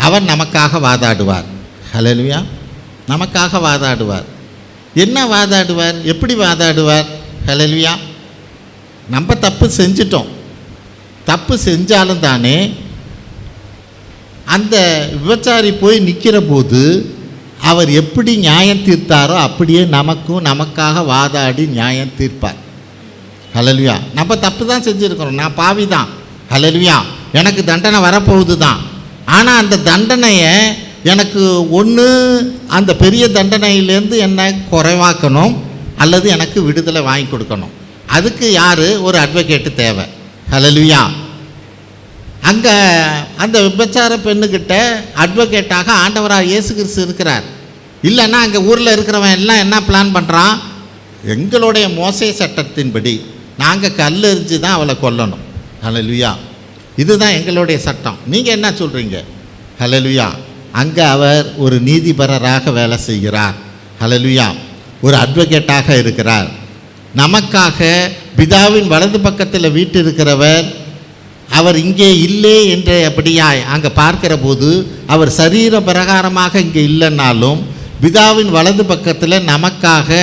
அவர் நமக்காக வாதாடுவார். ஹல்லேலூயா. நமக்காக வாதாடுவார். என்ன வாதாடுவார்? எப்படி வாதாடுவார்? ஹல்லேலூயா. நம்ம தப்பு செஞ்சிட்டோம். தப்பு செஞ்சாலும் தானே அந்த விபச்சாரி போய் நிற்கிற போது அவர் எப்படி நியாயம் தீர்த்தாரோ அப்படியே நமக்காக வாதாடி நியாயம் தீர்ப்பார். ஹல்லேலூயா. நம்ம தப்பு தான் செஞ்சுருக்கிறோம், நான் பாவி தான். ஹல்லேலூயா. எனக்கு தண்டனை வரப்போகுது தான். ஆனால் அந்த தண்டனையை எனக்கு ஒன்று அந்த பெரிய தண்டனையிலேருந்து என்னை குறைவாக்கணும், அல்லது எனக்கு விடுதலை வாங்கி கொடுக்கணும். அதுக்கு யார்? ஒரு அட்வொகேட்டு தேவை. ஹல்லேலூயா. அங்கே அந்த விபச்சார பெண்ணுக்கிட்ட அட்வொகேட்டாக ஆண்டவராக இயேசு கிறிஸ்து இருக்கிறார். இல்லைன்னா அங்கே ஊரில் இருக்கிறவன் எல்லாம் என்ன பிளான் பண்ணுறான்? எங்களுடைய மோசே சட்டத்தின்படி நாங்கள் கல் எறிஞ்சு தான் அவளை கொல்லணும். ஹல்லேலூயா. இதுதான் எங்களுடைய சட்டம். நீங்கள் என்ன சொல்கிறீங்க? ஹல்லேலூயா. அங்கே அவர் ஒரு நீதிபரராக வேலை செய்கிறார். ஹல்லேலூயா. ஒரு அட்வொகேட்டாக இருக்கிறார். நமக்காக பிதாவின் வலது பக்கத்தில் வீற்றிருக்கிறவர் அவர் இங்கே இல்லை என்று அப்படியாய் அங்கே பார்க்கிற போது அவர் சரீர பிரகாரமாக இங்கே இல்லைன்னாலும் பிதாவின் வலது பக்கத்தில் நமக்காக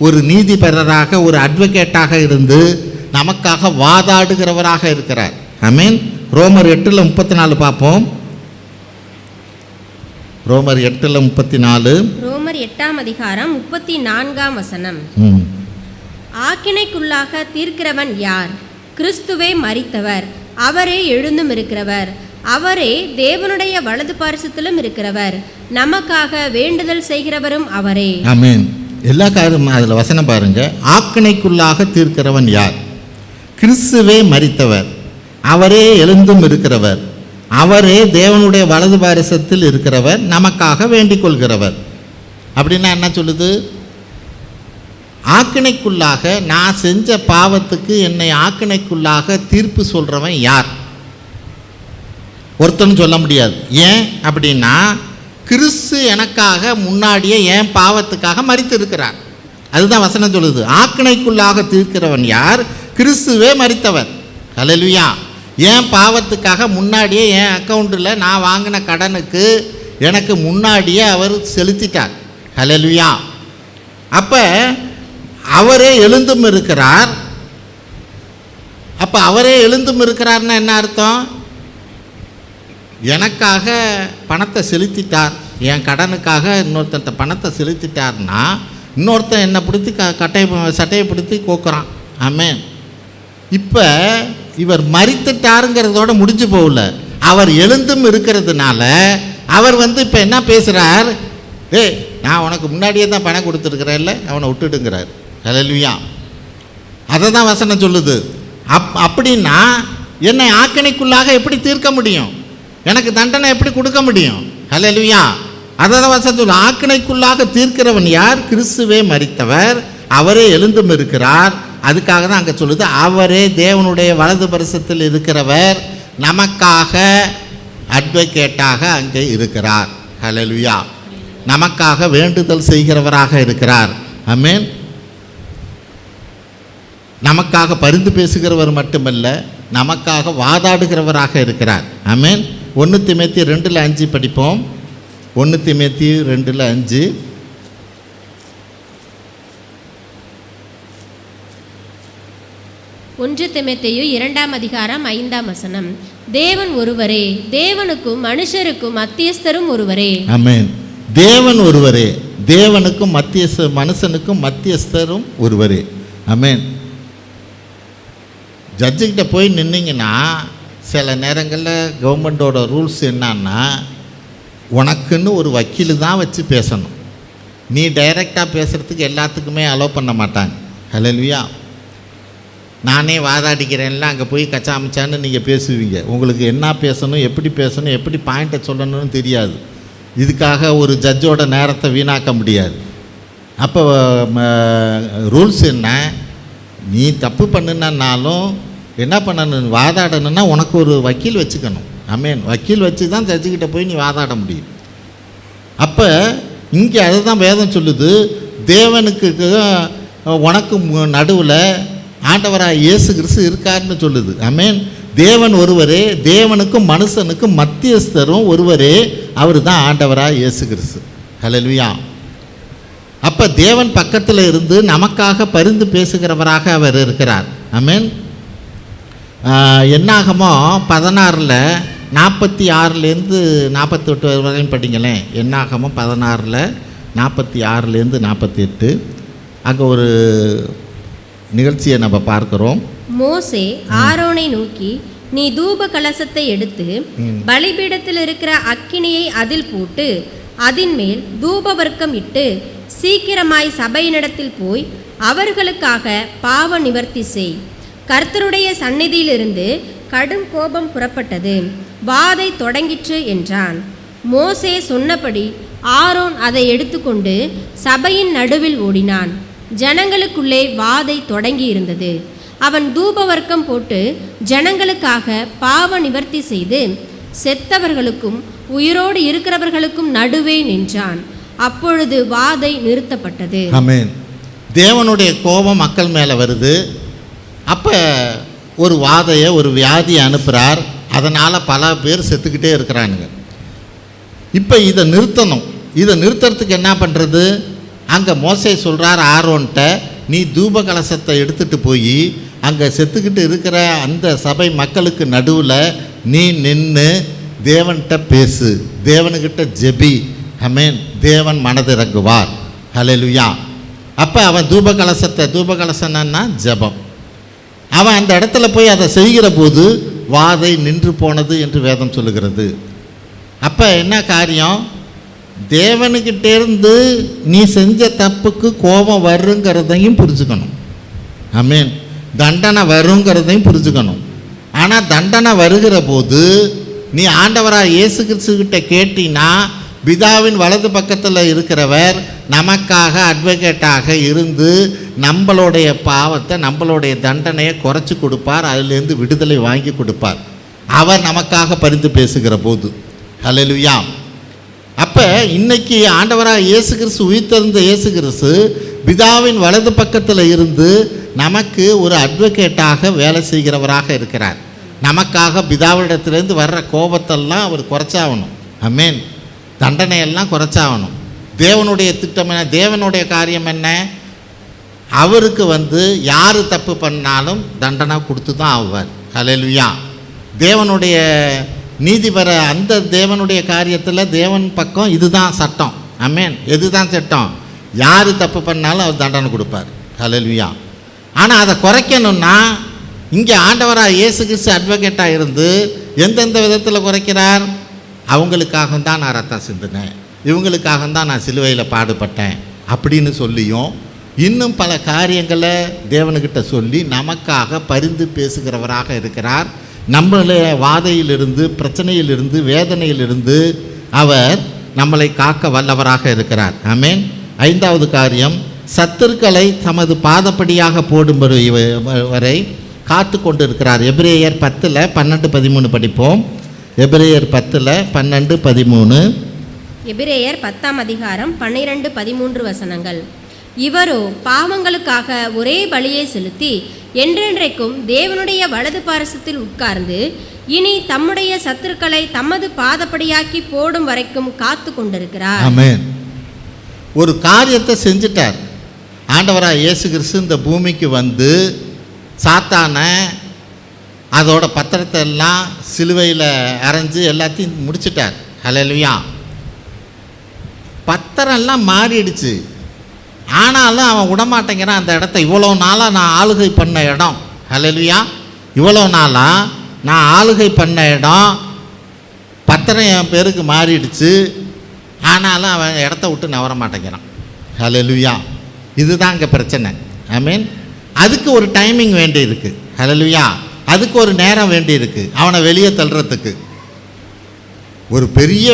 ஒரு நீதிபரராக ஒரு அட்வொகேட்டாக இருந்து நமக்காக வாதாடுகிறவராக இருக்கிறார். ஆமென். ரோமர் 8:34 பார்ப்போம். ரோமர் 8:34. ரோமர் 8ஆம் அதிகாரம் 34ஆம் வசனம், ஆக்கினைக்குள்ளாக தீர்க்கிறவன் யார்? கிறிஸ்துவே மரித்தவர், அவரே எழுந்தும் இருக்கிறவர், அவரே தேவனுடைய வலது பாரிசத்திலும் இருக்கிறவர், நமக்காக வேண்டுதல் செய்கிறவரும் அவரே. ஆமென். எல்லா காரியம் அதில் வசனம் பாருங்க. ஆக்கினைக்குள்ளாக தீர்க்கிறவன் யார்? கிறிஸ்துவே மரித்தவர், அவரே எழுந்தும் இருக்கிறவர், அவரே தேவனுடைய வலது பாரிசத்தில் இருக்கிறவர், நமக்காக வேண்டிக் கொள்கிறவர். அப்படின்னா என்ன சொல்லுது? ஆக்கினைக்குள்ளாக, நான் செஞ்ச பாவத்துக்கு என்னை ஆக்கினைக்குள்ளாக தீர்ப்பு சொல்கிறவன் யார்? ஒருத்தனும் சொல்ல முடியாது. ஏன் அப்படின்னா கிறிஸ்து எனக்காக முன்னாடியே என் பாவத்துக்காக மரித்து இருக்கிறார். அதுதான் வசனம் சொல்லுது. ஆக்கினைக்குள்ளாக தீர்க்கிறவன் யார்? கிறிஸ்துவே மரித்தவர். ஹல்லேலூயா. என் பாவத்துக்காக முன்னாடியே என் அக்கௌண்ட்டில் நான் வாங்கின கடனுக்கு எனக்கு முன்னாடியே அவர் செலுத்திட்டார். ஹல்லேலூயா. அப்போ அவரே எழுந்தும் இருக்கிறார். அப்போ அவரே எழுந்தும் இருக்கிறார்னா என்ன அர்த்தம்? எனக்காக பணத்தை செலுத்திட்டார், என் கடனுக்காக இன்னொருத்த பணத்தை செலுத்திட்டார்னா இன்னொருத்தன் என்னை பிடிச்சி சட்டையை பிடிச்சி கோக்குறான். ஆமென். இப்போ இவர் மரித்துட்டாருங்கிறதோட முடிஞ்சு போகல, அவர் எழுந்தும் இருக்கிறதுனால அவர் இப்போ என்ன பேசுகிறார்? நான் உனக்கு முன்னாடியே தான் பணம் கொடுத்துருக்குறேன்ல, அவனை விட்டுடுங்கிறார். ஹல்லேலூயா. அதை தான் வசனம் சொல்லுது. அப்படின்னா என்னை ஆக்கினைக்குள்ளாக எப்படி தீர்க்க முடியும்? எனக்கு தண்டனை எப்படி கொடுக்க முடியும்? ஹல்லேலூயா. அதை தான் வசனம் சொல்லு. ஆக்கினைக்குள்ளாக தீர்க்கிறவன் யார்? கிறிஸ்துவே மரித்தவர், அவரே எழுந்தும் இருக்கிறார். அதுக்காக தான் அங்கே சொல்லுது, அவரே தேவனுடைய வலது பரிசத்தில் இருக்கிறவர், நமக்காக அட்வொகேட்டாக அங்கே இருக்கிறார். ஹல்லேலூயா. நமக்காக வேண்டுதல் செய்கிறவராக இருக்கிறார். ஆமென். நமக்காக பரிந்து பேசுகிறவர் மட்டுமல்ல, நமக்காக வாதாடுகிறவராக இருக்கிறார். ஆமென். 1 தீமோத்தேயு 2:5 படிப்போம். 1 தீமோத்தேயு 2:5. 1 தீமோத்தேயு 2:5 தேவன் ஒருவரே, தேவனுக்கும் மனுஷருக்கும் மத்தியஸ்தரும் ஒருவரே. ஆமென். தேவன் ஒருவரே, தேவனுக்கும் மனுஷனுக்கும் மத்தியஸ்தரும் ஒருவரே. ஆமென். ஜட்ஜுக்கிட்ட போய் நின்னீங்கன்னா சில நேரங்களில் கவர்மெண்ட்டோட ரூல்ஸ் என்னன்னா, உனக்குன்னு ஒரு வக்கீல் தான் வச்சு பேசணும். நீ டைரெக்டாக பேசுகிறதுக்கு எல்லாத்துக்குமே அலோவ் பண்ண மாட்டாங்க. ஹல்லேலூயா. நானே வாதாடிக்கிறேன்ல, அங்கே போய் கச்சாமிச்சான்னு நீங்கள் பேசுவீங்க. உங்களுக்கு என்ன பேசணும், எப்படி பேசணும், எப்படி பாயிண்ட்டை சொல்லணும்னு தெரியாது. இதுக்காக ஒரு ஜட்ஜோட நேரத்தை வீணாக்க முடியாது. அப்போ ரூல்ஸ் என்ன? நீ தப்பு பண்ணுனாலும் என்ன பண்ணணும்? வாதாடணுன்னா உனக்கு ஒரு வக்கீல் வச்சுக்கணும். ஆமென். வக்கீல் வச்சு தான் ஜட்ஜுக்கிட்ட போய் நீ வாதாட முடியும். அப்போ இங்கே அதை தான் வேதம் சொல்லுது, தேவனுக்கு உனக்கு நடுவில் ஆண்டவராக இயேசு கிறிஸ்து இருக்காருன்னு சொல்லுது. ஆமென். தேவன் ஒருவரே, தேவனுக்கும் மனுஷனுக்கும் மத்தியஸ்தரும் ஒருவரே, அவர் தான் ஆண்டவராக இயேசு கிறிஸ்து. ஹல்லேலூயா. அப்போ தேவன் பக்கத்தில் இருந்து நமக்காக பரிந்து பேசுகிறவராக அவர் இருக்கிறார். ஆமென். என்னாகமோ 16 46 48 வரையும் படிங்களேன். என்னாகமோ 16 46 48 அங்கே ஒரு நிகழ்ச்சியை நம்ம பார்க்கிறோம். மோசே ஆரோனை நோக்கி, நீ தூப கலசத்தை எடுத்து பலிபீடத்தில் இருக்கிற அக்கினியை அதில் போட்டு அதின் மேல் தூப வர்க்கம் இட்டு சீக்கிரமாய் சபையினிடத்தில் போய் அவர்களுக்காக பாவ நிவர்த்தி செய். கர்த்தருடைய சந்நிதியிலிருந்து கடும் கோபம் புறப்பட்டது, வாதை தொடங்கிற்று என்றான். மோசே சொன்னபடி ஆரோன் அதை எடுத்துக்கொண்டு சபையின் நடுவில் ஓடினான். ஜனங்களுக்குள்ளே வாதை தொடங்கி இருந்தது. அவன் தூபவர்க்கம் போட்டு ஜனங்களுக்காக பாவ நிவர்த்தி செய்து செத்தவர்களுக்கும் உயிரோடு இருக்கிறவர்களுக்கும் நடுவே நின்றான். அப்பொழுது வாதை நிறுத்தப்பட்டது. ஆமென். தேவனுடைய கோபம் மக்கள் மேலே வருது. அப்போ ஒரு வாதையை, ஒரு வியாதியை அனுப்புகிறார். அதனால் பல பேர் செத்துக்கிட்டே இருக்கிறானுங்க. இப்போ இதை நிறுத்தணும். இதை நிறுத்துறதுக்கு என்ன பண்ணுறது? அங்கே மோசே சொல்கிறார் ஆரோன்ட்ட, நீ தூப கலசத்தை எடுத்துகிட்டு போய் அங்கே செத்துக்கிட்டு இருக்கிற அந்த சபை மக்களுக்கு நடுவில் நீ நின்று தேவன்கிட்ட பேசு, தேவனுக்கிட்ட ஜெபி. ஆமென். தேவன் மனதிறங்குவார். ஹல்லேலூயா. அப்போ அவன் தூப கலசம்னா ஜெபம். அவன் அந்த இடத்துல போய் அதை செய்கிற போது வாதை நின்று போனது என்று வேதம் சொல்லுகிறது. அப்போ என்ன காரியம்? தேவனுக்கிட்டேருந்து நீ செஞ்ச தப்புக்கு கோபம் வருங்கிறதையும் புரிஞ்சுக்கணும். ஆமென். தண்டனை வருங்கிறதையும் புரிஞ்சுக்கணும். ஆனால் தண்டனை வருகிற போது நீ ஆண்டவராக இயேசு கிறிஸ்துக்கிட்ட கேட்டினா, பிதாவின் வலது பக்கத்தில் இருக்கிறவர் நமக்காக அட்வொகேட்டாக இருந்து நம்மளுடைய பாவத்தை, நம்மளுடைய தண்டனையை குறைச்சி கொடுப்பார், அதிலேருந்து விடுதலை வாங்கி கொடுப்பார். அவர் நமக்காக பரிந்து பேசுகிற போது. ஹல்லேலூயா. அப்போ இன்னைக்கு ஆண்டவராக இயேசு கிறிஸ்து, உயிர்த்தெழுந்த இயேசு கிறிஸ்து பிதாவின் வலது பக்கத்தில் இருந்து நமக்கு ஒரு அட்வொகேட்டாக வேலை செய்கிறவராக இருக்கிறார். நமக்காக பிதாவிடத்திலேருந்து வர்ற கோபத்தெல்லாம் அவர் குறைச்சாகணும். ஆமென். தண்டனையெல்லாம் குறைச்சாகணும். தேவனுடைய திட்டம் என்ன, தேவனுடைய காரியம் என்ன, அவருக்கு யார் தப்பு பண்ணாலும் தண்டனை கொடுத்து தான் ஆவார். ஹல்லேலூயா. தேவனுடைய நீதிபர அந்த தேவனுடைய காரியத்தில் தேவன் பக்கம் இதுதான் சட்டம். ஆமென். எதுதான் சட்டம்? யார் தப்பு பண்ணாலும் அவர் தண்டனை கொடுப்பார். ஹல்லேலூயா. ஆனால் அதை குறைக்கணும்னா இங்கே ஆண்டவராக இயேசு கிறிஸ்து அட்வொகேட்டாக இருந்து எந்தெந்த விதத்தில் குறைக்கிறார்? அவங்களுக்காக தான் நான் ரத்தம் சிந்தினேன், இவங்களுக்காக தான் நான் சிலுவையில் பாடுபட்டேன் அப்படின்னு சொல்லியும் இன்னும் பல காரியங்களை தேவனுக்கிட்ட சொல்லி நமக்காக பரிந்து பேசுகிறவராக இருக்கிறார். நம்மளை வாதையிலிருந்து, பிரச்சனையிலிருந்து, வேதனையிலிருந்து அவர் நம்மளை காக்க வல்லவராக இருக்கிறார். ஆமென். 5வது காரியம், சத்துருக்களை தமது பாதப்படியாக போடும் வரை காத்து கொண்டு இருக்கிறார். எபிரேயர் 10:12-13 படிப்போம். எபிரேயர் 10:12-13. எபிரேயர் 10ஆம் அதிகாரம் 12-13 வசனங்கள். இவரோ பாவங்களுக்காக ஒரே பலியை செலுத்தி என்றென்றைக்கும் தேவனுடைய வலது பாரசத்தில் உட்கார்ந்து இனி தம்முடைய சத்துருக்களை தமது பாதப்படியாக்கி போடும் வரைக்கும் காத்து கொண்டிருக்கிறார். ஆமென். ஒரு காரியத்தை செஞ்சிட்டார் ஆண்டவராக இயேசு கிறிஸ்து. இந்த பூமிக்கு சாத்தானை அதோட பத்திரத்தை எல்லாம் சிலுவையில் அரைஞ்சு எல்லாத்தையும் முடிச்சிட்டார். ஹல்லேலூயா. பத்திரம்லாம் மாறிடுச்சு, ஆனாலும் அவன் விடமாட்டேங்கிறான் அந்த இடத்த. இவ்வளோ நாளாக நான் ஆளுகை பண்ண இடம், ஹல்லேலூயா, இவ்வளோ நாளாக நான் ஆளுகை பண்ண இடம் பத்திரம் என் பேருக்கு மாறிடுச்சு, ஆனாலும் அவன் இடத்த விட்டு நவர மாட்டேங்கிறான். ஹல்லேலூயா. இதுதான் இங்கே பிரச்சனை. ஐ மீன் அதுக்கு ஒரு டைமிங் வேண்டி இருக்குது. ஹல்லேலூயா. அதுக்கு ஒரு நேரம் வேண்டி இருக்குது அவனை வெளியே தள்ளுறதுக்கு. ஒரு பெரிய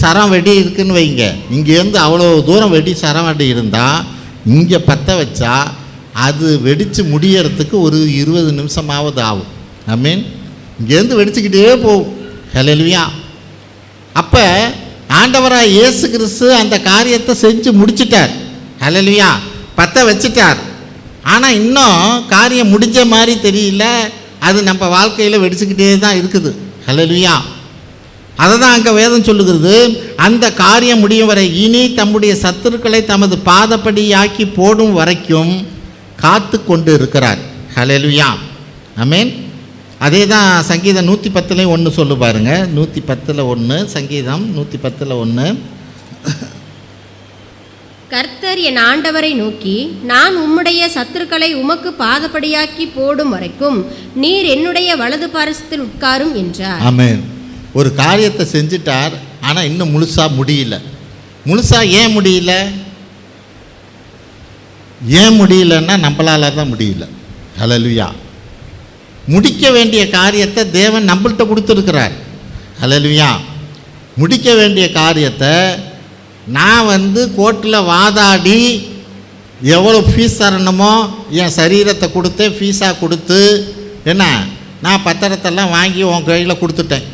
சரம் வெடி இருக்குன்னு வைங்க, இங்கேருந்து அவ்வளோ தூரம் சரம் வெடி இருந்தால் இங்கே பற்ற வச்சா அது வெடித்து முடியறதுக்கு ஒரு 20 நிமிஷமாவது ஆகும். ஐ மீன் இங்கேருந்து வெடிச்சுக்கிட்டே போகும். ஹல்லேலூயா. அப்போ ஆண்டவராக இயேசு கிறிஸ்து அந்த காரியத்தை செஞ்சு முடிச்சிட்டார். ஹல்லேலூயா. பற்ற வச்சிட்டார். ஆனால் இன்னும் காரியம் முடிஞ்ச மாதிரி தெரியல, அது நம்ம வாழ்க்கையில் வெடிச்சுக்கிட்டே தான் இருக்குது. ஹல்லேலூயா. அதை தான் அங்கே வேதம் சொல்லுகிறது, அந்த காரியம் முடியும் வரை இனி தம்முடைய சத்துருக்களை தமது பாதப்படியாக்கி போடும் வரைக்கும் காத்து கொண்டு இருக்கிறார். ஹல்லேலூயா. ஆமென். அதே தான் சங்கீதம் 110:1 சொல்லு பாருங்க. 110:1 சங்கீதம் 110:1. கர்த்தர் என் ஆண்டவரை நோக்கி, நான் உம்முடைய சத்துருக்களை உமக்கு பாதப்படியாக்கி போடும் வரைக்கும் நீர் என்னுடைய வலது பாரசத்தில் உட்காரும் என்றார். ஆமென். ஒரு காரியத்தை செஞ்சிட்டார், ஆனால் இன்னும் முழுசாக முடியல. முழுசாக ஏன் முடியல? ஏன் முடியலன்னா நம்மளால தான் முடியல. ஹல்லேலூயா. முடிக்க வேண்டிய காரியத்தை தேவன் நம்மள்கிட்ட கொடுத்துருக்கிறார். ஹல்லேலூயா. முடிக்க வேண்டிய காரியத்தை நான் கோர்ட்டில் வாதாடி எவ்வளோ ஃபீஸ் தரணுமோ என் சரீரத்தை கொடுத்து ஃபீஸாக கொடுத்து என்ன நான் பத்திரத்தெல்லாம் வாங்கி உன் கையில் கொடுத்துட்டேன்.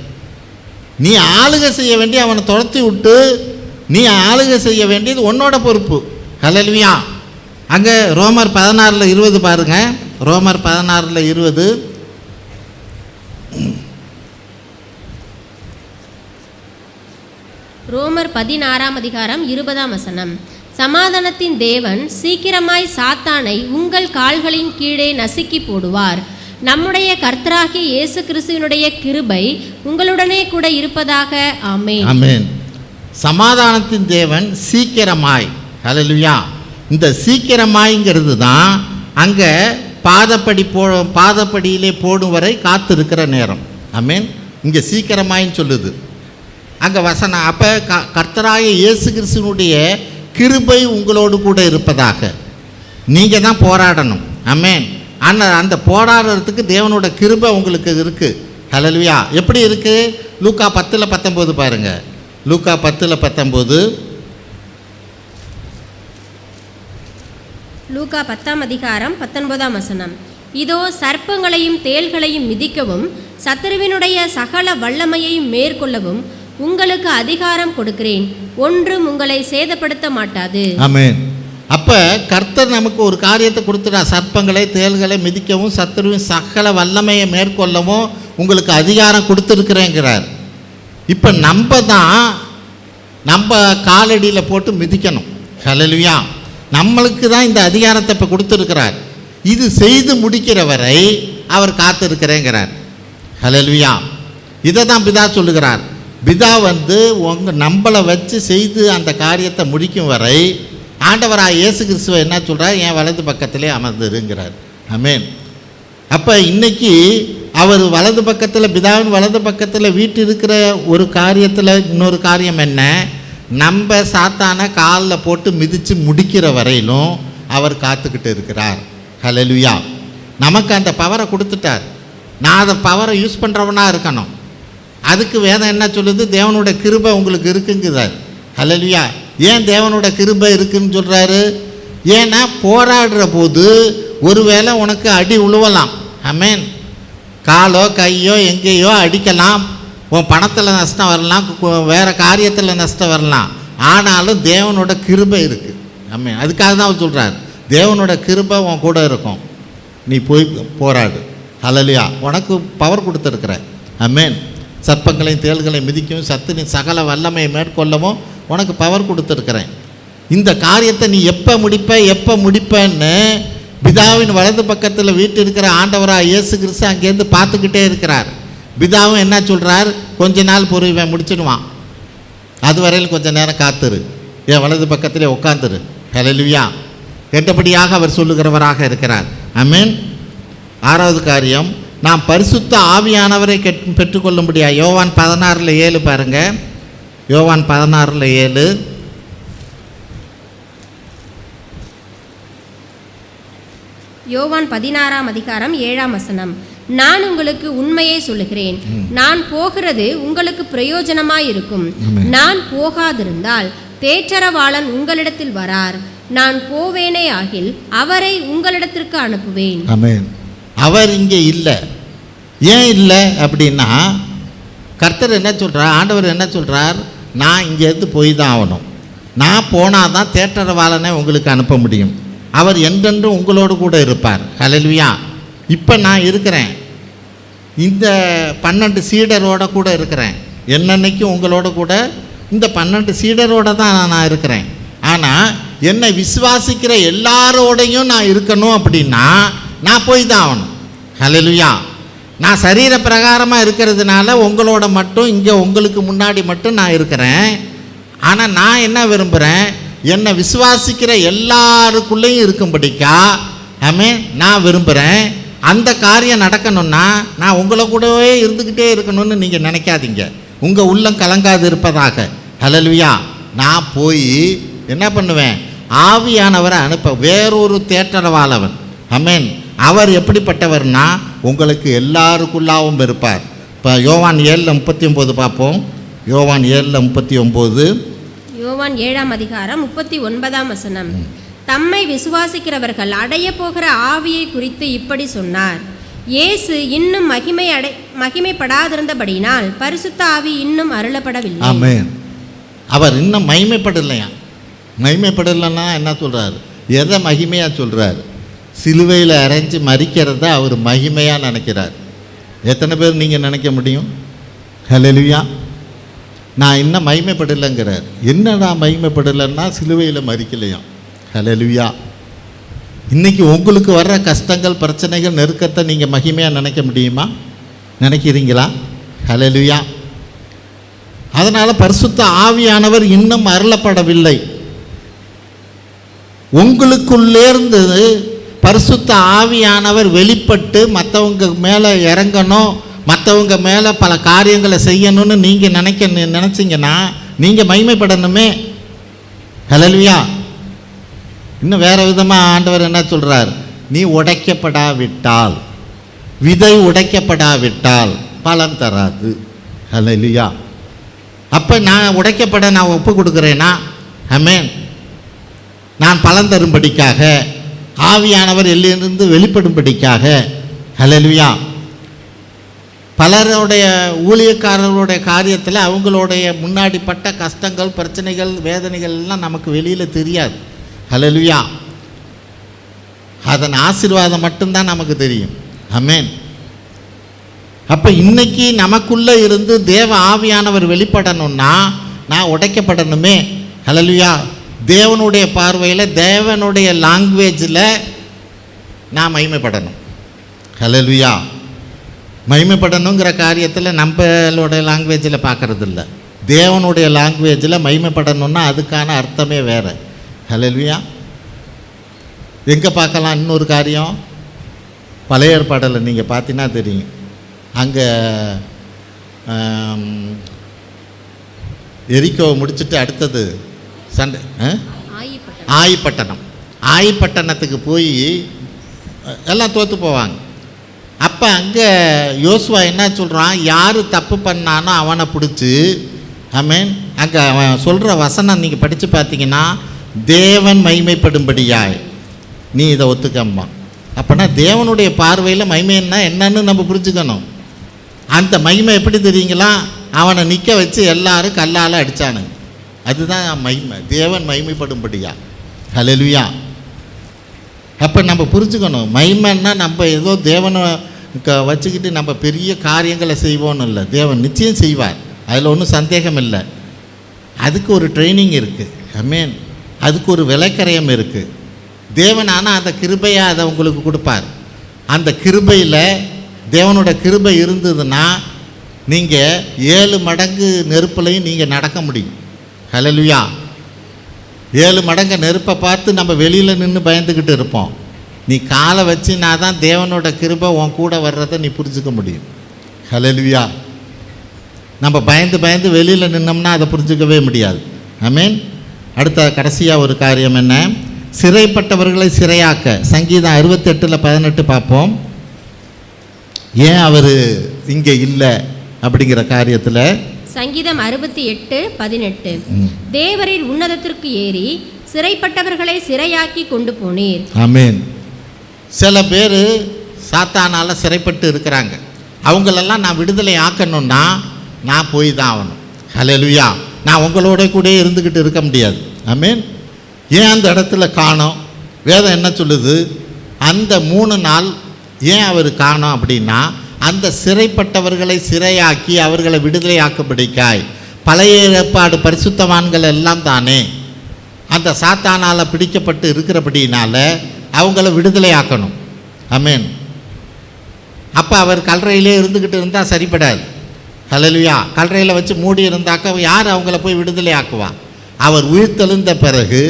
நீ ஆளுகை செய்ய வேண்டிய அவனை துரத்தி விட்டு நீ ஆளுகை செய்ய வேண்டியது உன்னோட பொறுப்பு. ஹல்லேலூயா. அங்கே ரோமர் 16:20 பாருங்க. ரோமர் 16:20. ரோமர் 16ஆம் அதிகாரம் 20ஆம் வசனம். சமாதானத்தின் தேவன் சீக்கிரமாய் சாத்தானை உங்கள் கால்களின் கீழே நசுக்கி போடுவார். நம்முடைய கர்த்தராகிய இயேசு கிறிஸ்துவினுடைய கிருபை உங்களுடனே கூட இருப்பதாக. ஆமென். ஆமென். சமாதானத்தின் தேவன் சீக்கிரமாய். ஹல்லேலூயா. இந்த சீக்கிரமாய்ங்கிறது தான் அங்கே பாதப்படியிலே போடும் வரை காத்திருக்கிற நேரம். ஆமென். இங்கே சீக்கிரமாயின்னு சொல்லுது அங்கே வசனம். அப்போ கர்த்தராகிய இயேசு கிறிஸ்துவினுடைய கிருபை உங்களோடு கூட இருப்பதாக. நீங்கள் தான் போராடணும். ஆமென். ஆனால் அந்த போராடுறதுக்கு தேவனோட கிருபை உங்களுக்கு இருக்குது. ஹல்லேலூயா. எப்படி இருக்குது? லூக்கா 10:19 பாருங்கள். லூக்கா 10:19. லூக்கா 10ஆம் அதிகாரம் 19ஆம் வசனம். இதோ சர்ப்பங்களையும் தேள்களையும் மிதிக்கவும் சத்துருவினுடைய சகல வல்லமையையும் மேற்கொள்ளவும் உங்களுக்கு அதிகாரம் கொடுக்கிறேன், ஒன்றும் உங்களை சேதப்படுத்த மாட்டாது. ஆமென். அப்போ கர்த்தர் நமக்கு ஒரு காரியத்தை கொடுத்துட்டா, சர்ப்பங்களை தேள்களை மிதிக்கவும் சத்துருவின் சகல வல்லமையை மேற்கொள்ளவும் உங்களுக்கு அதிகாரம் கொடுத்துருக்குறேங்கிறார். இப்போ நம்ம தான் நம்ம காலடியில் போட்டு மிதிக்கணும். ஹல்லேலூயா. நம்மளுக்கு தான் இந்த அதிகாரத்தை இப்போ கொடுத்துருக்கிறார். இது செய்து முடிக்கிற வரை அவர் காத்திருக்கிறேங்கிறார். ஹல்லேலூயா. இதை தான் பிதா சொல்லுகிறார். பிதா நம்மளை வச்சு செய்து அந்த காரியத்தை முடிக்கும் வரை ஆண்டவராக இயேசு கிறிஸ்துவை என்ன சொல்கிறார்? என் வலது பக்கத்திலே அமர்ந்துருங்கிறார். ஆமென். அப்போ இன்னைக்கு அவர் வலது பக்கத்தில், பிதாவின் வலது பக்கத்தில் வீட்டு இருக்கிற ஒரு காரியத்தில் இன்னொரு காரியம் என்ன? நம்ம சாத்தான காலில் போட்டு மிதித்து முடிக்கிற வரையிலும் அவர் காத்துக்கிட்டு இருக்கிறார். ஹல்லேலூயா. நமக்கு அந்த பவரை கொடுத்துட்டார். நான் அந்த பவரை யூஸ் பண்ணுறவனாக இருக்கணும். அதுக்கு வேதம் என்ன சொல்லுது? தேவனோட கிருபை உங்களுக்கு இருக்குங்குதார். ஹல்லேலூயா. ஏன் தேவனோட கிருபை இருக்குன்னு சொல்கிறாரு? ஏன்னா போராடுற போது ஒருவேளை உனக்கு அடி உழுவலாம். ஆமென். காலோ கையோ எங்கேயோ அடிக்கலாம். உன் பணத்தில் நஷ்டம் வரலாம், வேறு காரியத்தில் நஷ்டம் வரலாம். ஆனாலும் தேவனோட கிருபை இருக்குது. ஆமென். அதுக்காக தான் அவர் சொல்கிறார், தேவனோட கிருபை உன் கூட இருக்கும், நீ போய் போராடு. ஹல்லேலூயா. உனக்கு பவர் கொடுத்துருக்குற. ஆமென். சர்ப்பங்களையும் தேள்களையும் மிதிக்கவும் சத்துனின் சகல வல்லமையை மேற்கொள்ளவும் உனக்கு பவர் கொடுத்துருக்குறேன். இந்த காரியத்தை நீ எப்போ முடிப்பேன்னு பிதாவின் வலது பக்கத்தில் வீட்டு இருக்கிற ஆண்டவராக இயேசு கிறிஸ்து அங்கேருந்து பார்த்துக்கிட்டே இருக்கிறார். பிதாவும் என்ன சொல்கிறார்? கொஞ்ச நாள் பொறுவன் முடிச்சிடுவான், அது வரையில் கொஞ்சம் நேரம் காத்துரு, என் வலது பக்கத்திலே உட்காந்துரு. ஹல்லேலூயா. என்றபடியாக அவர் சொல்லுகிறவராக இருக்கிறார். ஆமென். 6வது காரியம், நாம் பரிசுத்த ஆவியானவரை பெற்றுக்கொள்ளும்படியா. யோவான் 16:7 பாருங்கள். யோவான் 16:7. யோவான் 16ஆம் அதிகாரம் 7ஆம் வசனம். நான் உங்களுக்கு உண்மையை சொல்லுகிறேன், நான் போகிறது உங்களுக்கு பிரயோஜனமாயிருக்கும். நான் போகாதிருந்தால் தேற்றரவாளன் உங்களிடத்தில் வரார், நான் போவேனே ஆகில் அவரை உங்களிடத்திற்கு அனுப்புவேன். ஆமென். அவர் இங்கே இல்லை. ஏன் இல்லை அப்படின்னா, கர்த்தர் என்ன சொல்கிறார்? ஆண்டவர் என்ன சொல்கிறார்? நான் இங்கேருந்து போய் தான் ஆகணும். நான் போனால் தான் தேற்றரவாளனை உங்களுக்கு அனுப்ப முடியும். அவர் என்றென்றும் உங்களோடு கூட இருப்பார். ஹல்லேலூயா. இப்போ நான் இருக்கிறேன், இந்த 12 சீடரோட கூட இருக்கிறேன். என்னன்னைக்கும் உங்களோட கூட இந்த 12 சீடரோட தான் நான் இருக்கிறேன். ஆனால் என்னை விசுவாசிக்கிற எல்லாரோடையும் நான் இருக்கணும் அப்படின்னா நான் போய் தான் ஆகணும். ஹல்லேலூயா. நான் சரீர பிரகாரமாக இருக்கிறதுனால உங்களோட மட்டும் இங்கே உங்களுக்கு முன்னாடி மட்டும் நான் இருக்கிறேன். ஆனால் நான் என்ன விரும்புகிறேன்? என்னை விசுவாசிக்கிற எல்லாருக்குள்ளேயும் இருக்கும்படிக்கா நான் விரும்புகிறேன். அந்த காரியம் நடக்கணும்னா நான் உங்களை கூடவே இருந்துக்கிட்டே இருக்கணும்னு நீங்கள் நினைக்காதீங்க. உங்கள் உள்ளம் கலங்காது இருப்பதாக. ஹல்லேலூயா. நான் போய் என்ன பண்ணுவேன்? ஆவியானவரை அனுப்ப, வேறொரு தேற்றரவாளவன். ஆமென். அவர் எப்படிப்பட்டவர்னா உங்களுக்கு எல்லாருக்குள்ளாவும் இருப்பார். இப்போ யோவான் 7:39 பார்ப்போம். யோவான் 7:39. யோவான் 7ஆம் அதிகாரம் 39ஆம் வசனம். தம்மை விசுவாசிக்கிறவர்கள் அடைய போகிற ஆவியை குறித்து இப்படி சொன்னார். இயேசு இன்னும் மகிமைப்படாதிருந்தபடியினால் பரிசுத்த ஆவி இன்னும் அருளப்படவில்லை. ஆமென். அவர் இன்னும் மகிமைப்படலையா? மகிமைப்படலைன்னா என்ன சொல்கிறார்? எதை மகிமையாக சொல்கிறார்? சிலுவையில் அரைஞ்சு மறிக்கிறத அவர் மகிமையாக நினைக்கிறார். எத்தனை பேர் நீங்கள் நினைக்க முடியும்? ஹல்லேலூயா. நான் இன்னும் மகிமைப்படலைங்கிறார். என்னடா மகிமைப்படலைன்னா சிலுவையில் மறிக்கலையாம். ஹல்லேலூயா. இன்றைக்கி உங்களுக்கு வர்ற கஷ்டங்கள், பிரச்சனைகள், நெருக்கத்தை நீங்கள் மகிமையாக நினைக்க முடியுமா? நினைக்கிறீங்களா? ஹல்லேலூயா. அதனால் பரிசுத்த ஆவியானவர் இன்னும் அருளப்படவில்லை. உங்களுக்குள்ளேருந்து பரிசுத்த ஆவியானவர் வெளிப்பட்டு மற்றவங்க மேலே இறங்கணும், மற்றவங்க மேலே பல காரியங்களை செய்யணும்னு நீங்கள் நினச்சிங்கன்னா நீங்கள் மகிமைப்படணுமே. ஹல்லேலூயா. இன்னும் வேறு விதமாக ஆண்டவர் என்ன சொல்கிறார்? நீ உடைக்கப்படாவிட்டால், விதை உடைக்கப்படாவிட்டால் பலன் தராது. ஹல்லேலூயா. அப்போ நான் உடைக்கப்பட நான் ஒப்பு கொடுக்குறேன்னா, ஆமென், நான் பலன் தரும்படிக்காக, ஆவியானவர் எல்லிருந்து வெளிப்படும்படிக்காக. ஹல்லேலூயா. பலருடைய ஊழியக்காரர்களுடைய காரியத்தில் அவங்களுடைய முன்னாடி பட்ட கஷ்டங்கள், பிரச்சனைகள், வேதனைகள் எல்லாம் நமக்கு வெளியில் தெரியாது. ஹல்லேலூயா. அதன் ஆசீர்வாதம் மட்டும்தான் நமக்கு தெரியும். ஆமென். அப்போ இன்னைக்கு நமக்குள்ளே இருந்து தேவ ஆவியானவர் வெளிப்படணும்னா நான் உடைக்கப்படணுமே. ஹல்லேலூயா. தேவனுடைய பார்வையில் தேவனுடைய லாங்குவேஜில் நான் மகிமைப்படணும். ஹல்லேலூயா. மகிமைப்படணுங்கிற காரியத்தில் நம்மளுடைய லாங்குவேஜில் பார்க்கறது இல்லை. தேவனுடைய லாங்குவேஜில் மகிமைப்படணுன்னா அதுக்கான அர்த்தமே வேறு. ஹல்லேலூயா. எங்கே பார்க்கலாம்? இன்னொரு காரியம், பழைய ஏற்பாடில் நீங்கள் பார்த்தீங்கன்னா தெரியும். அங்கே எரிக்கோவை முடிச்சுட்டு அடுத்தது சண்டை ஆயிப்பட்டணம். ஆயிப்பட்டணத்துக்கு போய் எல்லாம் தோற்று போவாங்க. அப்போ அங்கே யோசுவா என்ன சொல்கிறான், யார் தப்பு பண்ணானோ அவனை பிடிச்சி, ஆமென், அங்கே அவன் சொல்கிற வசனம் நீங்கள் படித்து பார்த்தீங்கன்னா, தேவன் மகிமைப்படும்படியாய் நீ இதை ஒத்துக்கம்மா. அப்போனா தேவனுடைய பார்வையில் மகிமைன்னா என்னன்னு நம்ம புரிஞ்சுக்கணும். அந்த மகிமை எப்படி தெரியுங்களா? அவனை நிற்க வச்சு எல்லாரும் கல்லால் அடித்தானுங்க. அதுதான் மகிமை, தேவன் மகிமைப்படும்படியா. ஹல்லேலூயா. அப்போ நம்ம புரிஞ்சுக்கணும், மகிமைன்னா நம்ம ஏதோ தேவனை வச்சுக்கிட்டு நம்ம பெரிய காரியங்களை செய்வோன்னு இல்லை. தேவன் நிச்சயம் செய்வார், அதில் ஒன்றும் சந்தேகம் இல்லை. அதுக்கு ஒரு ட்ரைனிங் இருக்குது. ஆமென். அதுக்கு ஒரு விலைக்கரையம் இருக்குது. தேவன் ஆனால் அந்த கிருபையை அதை உங்களுக்கு கொடுப்பார். அந்த கிருபையில் தேவனோட கிருபை இருந்ததுன்னா நீங்கள் 7 மடங்கு நெருப்புலையும் நீங்கள் நடக்க முடியும். ஹல்லேலூயா. 7 மடங்கு நெருப்பை பார்த்து நம்ம வெளியில் நின்று பயந்துக்கிட்டு இருப்போம். நீ காலை வச்சுனா தான் தேவனோட கிருபை உன் கூட வர்றதை நீ புரிஞ்சுக்க முடியும். ஹல்லேலூயா. நம்ம பயந்து பயந்து வெளியில் நின்னோம்னா அதை புரிஞ்சுக்கவே முடியாது. ஆமென். அடுத்த கடைசியாக ஒரு காரியம் என்ன? சிறைப்பட்டவர்களை சிறையாக்க. சங்கீதம் 68:18 பார்ப்போம். ஏன் அவர் இங்கே இல்லை அப்படிங்கிற காரியத்தில். சங்கீதம் 68:18 தேவரீர் உன்னதத்திற்கு ஏறி சிறைப்பட்டவர்களை சிறையாக்கி கொண்டு போனீர். ஆமென். சில பேர் சாத்தானால் சிறைப்பட்டு இருக்கிறாங்க. அவங்களெல்லாம் நான் விடுதலை ஆக்கணும்னா நான் போய் தான் ஆகணும். ஹல்லேலூயா. நான் உங்களோட கூட இருந்துக்கிட்டு இருக்க முடியாது. ஆமென். ஏன் அந்த இடத்துல காணோம்? வேதம் என்ன சொல்லுது? அந்த 3 நாள் ஏன் அவர் காணோம் அப்படின்னா, அந்த சிறைப்பட்டவர்களை சிறையாக்கி அவர்களை விடுதலை ஆக்கப்படிக்காய். பழைய ஏற்பாடு பரிசுத்தவான்கள் எல்லாம் தானே அந்த சாத்தானால் பிடிக்கப்பட்டு இருக்கிறபடினால அவங்கள விடுதலை ஆக்கணும். ஆமென். அப்போ அவர் கல்லறையிலே இருந்துக்கிட்டு இருந்தால் சரிப்படாது. ஹல்லேலூயா. கல்லறையில் வச்சு மூடி இருந்தாக்க யார் அவங்கள போய் விடுதலை ஆக்குவா? அவர் உயிர்த்தெழுந்த பிறகு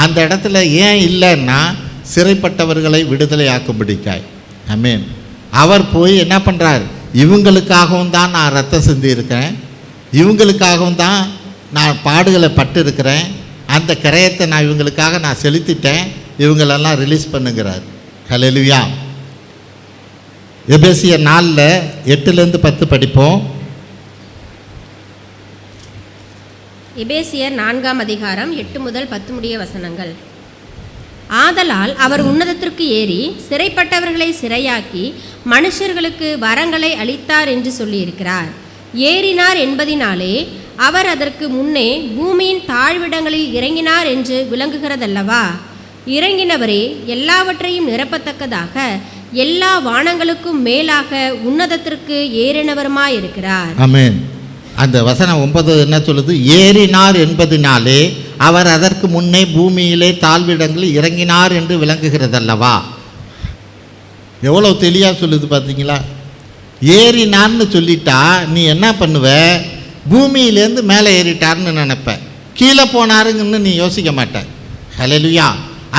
அந்த இடத்துல ஏன் இல்லைன்னா சிறைப்பட்டவர்களை விடுதலை ஆக்கும்படிக்காய். ஆமென். அவர் போய் என்ன பண்ணுறார்? இவங்களுக்காகவும் தான் நான் ரத்தம் சிந்தியிருக்கிறேன், இவங்களுக்காகவும் தான் நான் பாடுகளை பட்டு இருக்கிறேன், அந்த கிரயத்தை நான் இவங்களுக்காக நான் செலுத்திட்டேன், இவங்களெல்லாம் ரிலீஸ் பண்ணுங்கிறார். ஹல்லேலூயா. எபேசியர் 4:8-10 படிப்போம். எபேசியர் 4:8 முதல் 10 முடிய வசனங்கள். ஆதலால் அவர் உன்னதத்திற்கு ஏறி சிறைப்பட்டவர்களை சிறையாக்கி மனுஷர்களுக்கு வரங்களை அளித்தார் என்று சொல்லியிருக்கிறார். ஏறினார் என்பதினாலே அவர் அதற்கு முன்னே பூமியின் தாழ்விடங்களில் இறங்கினார் என்று விளங்குகிறதல்லவா? இறங்கினவரே எல்லாவற்றையும் நிரப்பத்தக்கதாக எல்லா வானங்களுக்கும் மேலாக உன்னதத்திற்கு ஏறினவருமாயிருக்கிறார். ஆமென். அந்த வசனம் 9 என்ன சொல்லுது? ஏறினார் என்பதினாலே அவர் அதற்கு முன்னே பூமியிலே தாழ்விடங்களில் இறங்கினார் என்று விளங்குகிறதல்லவா? எவ்வளோ தெளிவாக சொல்லுது பார்த்தீங்களா? ஏறினார்னு சொல்லிட்டா நீ என்ன பண்ணுவ? பூமியிலேருந்து மேலே ஏறிட்டார்னு நினைப்ப, கீழே போனாருங்கன்னு நீ யோசிக்க மாட்ட. ஹல்லேலூயா.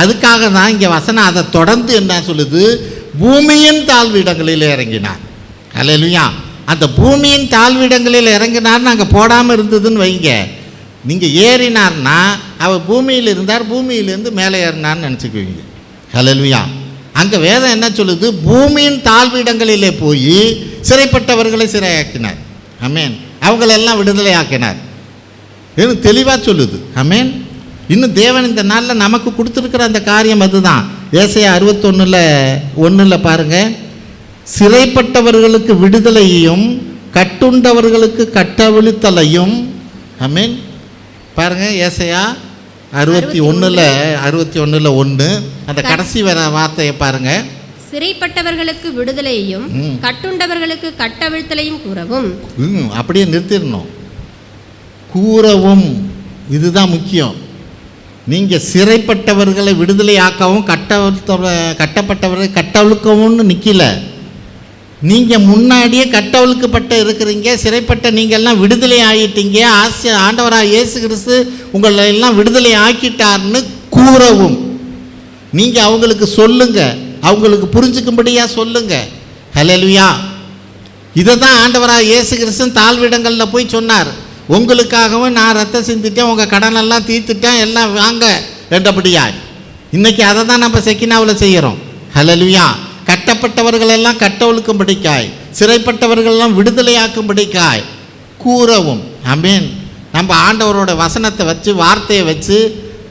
அதுக்காக தான் இங்கே வசனம் அதை தொடர்ந்து என்ன சொல்லுது? பூமியின் தாழ்விடங்களில் இறங்கினார். ஹல்லேலூயா. அந்த பூமியின் தாழ்விடங்களில் இறங்கினார்னு அங்கே போடாமல் இருந்ததுன்னு வைங்க, நீங்கள் ஏறினார்னா அவர் பூமியில் இருந்தார், பூமியிலேருந்து மேலே ஏறினார்னு நினச்சிக்குவீங்க. ஹல்லேலூயா. அங்கே வேதம் என்ன சொல்லுது? பூமியின் தாழ்விடங்களிலே போய் சிறைப்பட்டவர்களை சிறையாக்கினார். ஆமென். அவங்களெல்லாம் விடுதலை ஆக்கினார். இன்னும் தெளிவாக சொல்லுது. ஆமென். இன்னும் தேவன் இந்த நாளில் நமக்கு கொடுத்துருக்கிற அந்த காரியம் அதுதான். ஏசாயா 61:1 பாருங்கள். சிறைப்பட்டவர்களுக்கு விடுதலையையும் கட்டுண்டவர்களுக்கு கட்டவிழ்த்தலையும். ஆமென். பாருங்கள், ஏசாயா 61:1 அந்த கடைசி வர வார்த்தையை பாருங்கள். சிறைப்பட்டவர்களுக்கு விடுதலையையும் கட்டுண்டவர்களுக்கு கட்டவிழ்த்தலையும் கூறவும். அப்படியே நிறுத்திடணும். கூறவும். இதுதான் முக்கியம். நீங்கள் சிறைப்பட்டவர்களை விடுதலையாக்கவும் கட்டப்பட்டவர்களை கட்டவிழ்க்கவும்னு நிற்கல. நீங்கள் முன்னாடியே கட்டவிழ்க்கப்பட்ட இருக்கிறீங்க. சிறைப்பட்ட நீங்கள்லாம் விடுதலை ஆகிட்டீங்க. ஆண்டவராக இயேசு கிறிஸ்து உங்களை எல்லாம் விடுதலை ஆக்கிட்டார்னு கூறவும். நீங்கள் அவங்களுக்கு சொல்லுங்க, அவங்களுக்கு புரிஞ்சுக்கும்படியாக சொல்லுங்க. ஹல்லேலூயா. இதை தான் ஆண்டவராக இயேசு கிறிஸ்து தாழ்விடங்களில் போய் சொன்னார். உங்களுக்காகவும் நான் ரத்தம் சிந்திட்டேன், உங்கள் கடனெல்லாம் தீர்த்துட்டேன், எல்லாம் வாங்க என்றபடியாய். இன்றைக்கி அதை தான் நம்ம செக்கினாவில் செய்கிறோம். ஹல்லேலூயா. கட்டப்பட்டவர்களெல்லாம் கட்டவிழ்க்கும்படிக்காய், சிறைப்பட்டவர்களெல்லாம் விடுதலையாக்கும்படிக்காய் கூறவும். ஆமென். நம்ம ஆண்டவரோட வசனத்தை வச்சு, வார்த்தையை வச்சு,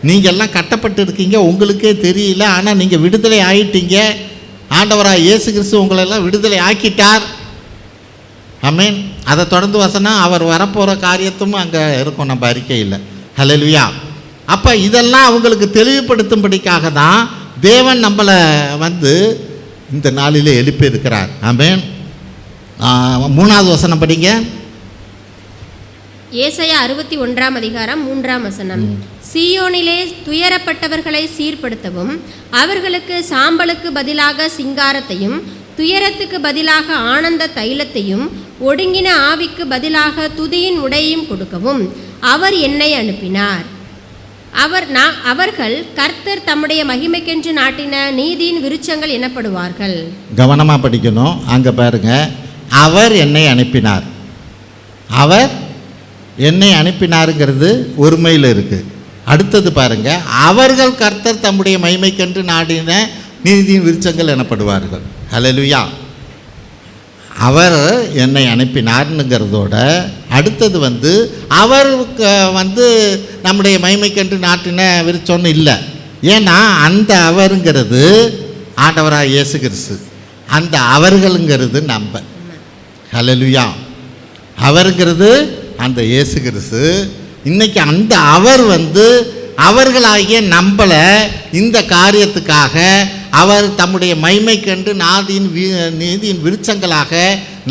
நீங்கள் எல்லாம் கட்டப்பட்டு இருக்கீங்க, உங்களுக்கே தெரியல, ஆனால் நீங்கள் விடுதலை ஆகிட்டீங்க. ஆண்டவராக இயேசு கிறிஸ்து உங்களெல்லாம் விடுதலை ஆக்கிட்டார். ஆமென். அதை தொடர்ந்து வசனம் அவர் வரப்போகிற காரியத்தும் அங்கே இருக்கும் நம்ம அறிக்கையில். ஹல்லேலூயா. அப்போ இதெல்லாம் அவங்களுக்கு தெளிவுபடுத்தும்படிக்காக தான் தேவன் நம்மளை இந்த நாளிலே எழுப்பி இருக்கிறார். ஆமென். 3வது வசனம் படிங்க. ஏசாயா 61 அதிகாரம் 3 வசனம். சீயோனிலே துயரப்பட்டவர்களை சீர்படுத்தவும், அவர்களுக்கு சாம்பலுக்கு பதிலாக சிங்காரத்தையும், துயரத்துக்கு பதிலாக ஆனந்த தைலத்தையும், ஒடுங்கின ஆவிக்கு பதிலாக துதியின் உடையையும் கொடுக்கவும் அவர் என்னை அனுப்பினார். அவர்கள் கர்த்தர் தம்முடைய மகிமைக்கென்று நாட்டின நீதியின் விருட்சங்கள் எனப்படுவார்கள். கவனமாக படிக்கணும். அங்கே பாருங்க, அவர் என்னை அனுப்பினார். அவர் என்னை அனுப்பினாருங்கிறது ஒருமையில் இருக்குது. அடுத்தது பாருங்க, அவர்கள் கர்த்தர் தம்முடைய மகிமைக்கென்று நாட்டின நீதியின் விருட்சங்கள் எனப்படுவார்கள். ஹல்லேலூயா. அவர் என்னை அனுப்பினார்னுங்கிறதோட அடுத்தது அவர் நம்முடைய மகிமைக்கென்று நாட்டின விருச்சொன்னு இல்லை. ஏன்னா அந்த அவருங்கிறது ஆண்டவராக இயேசு கிறிஸ்து, அந்த அவர்களுங்கிறது நம்ம. ஹல்லேலூயா. அவருங்கிறது அந்த இயேசு கிறிஸ்து. இன்னைக்கு அந்த அவர் அவர்களாகிய நம்மளை இந்த காரியத்துக்காக அவர் தம்முடைய மகிமைக்கென்று நீதியின் விருட்சங்களாக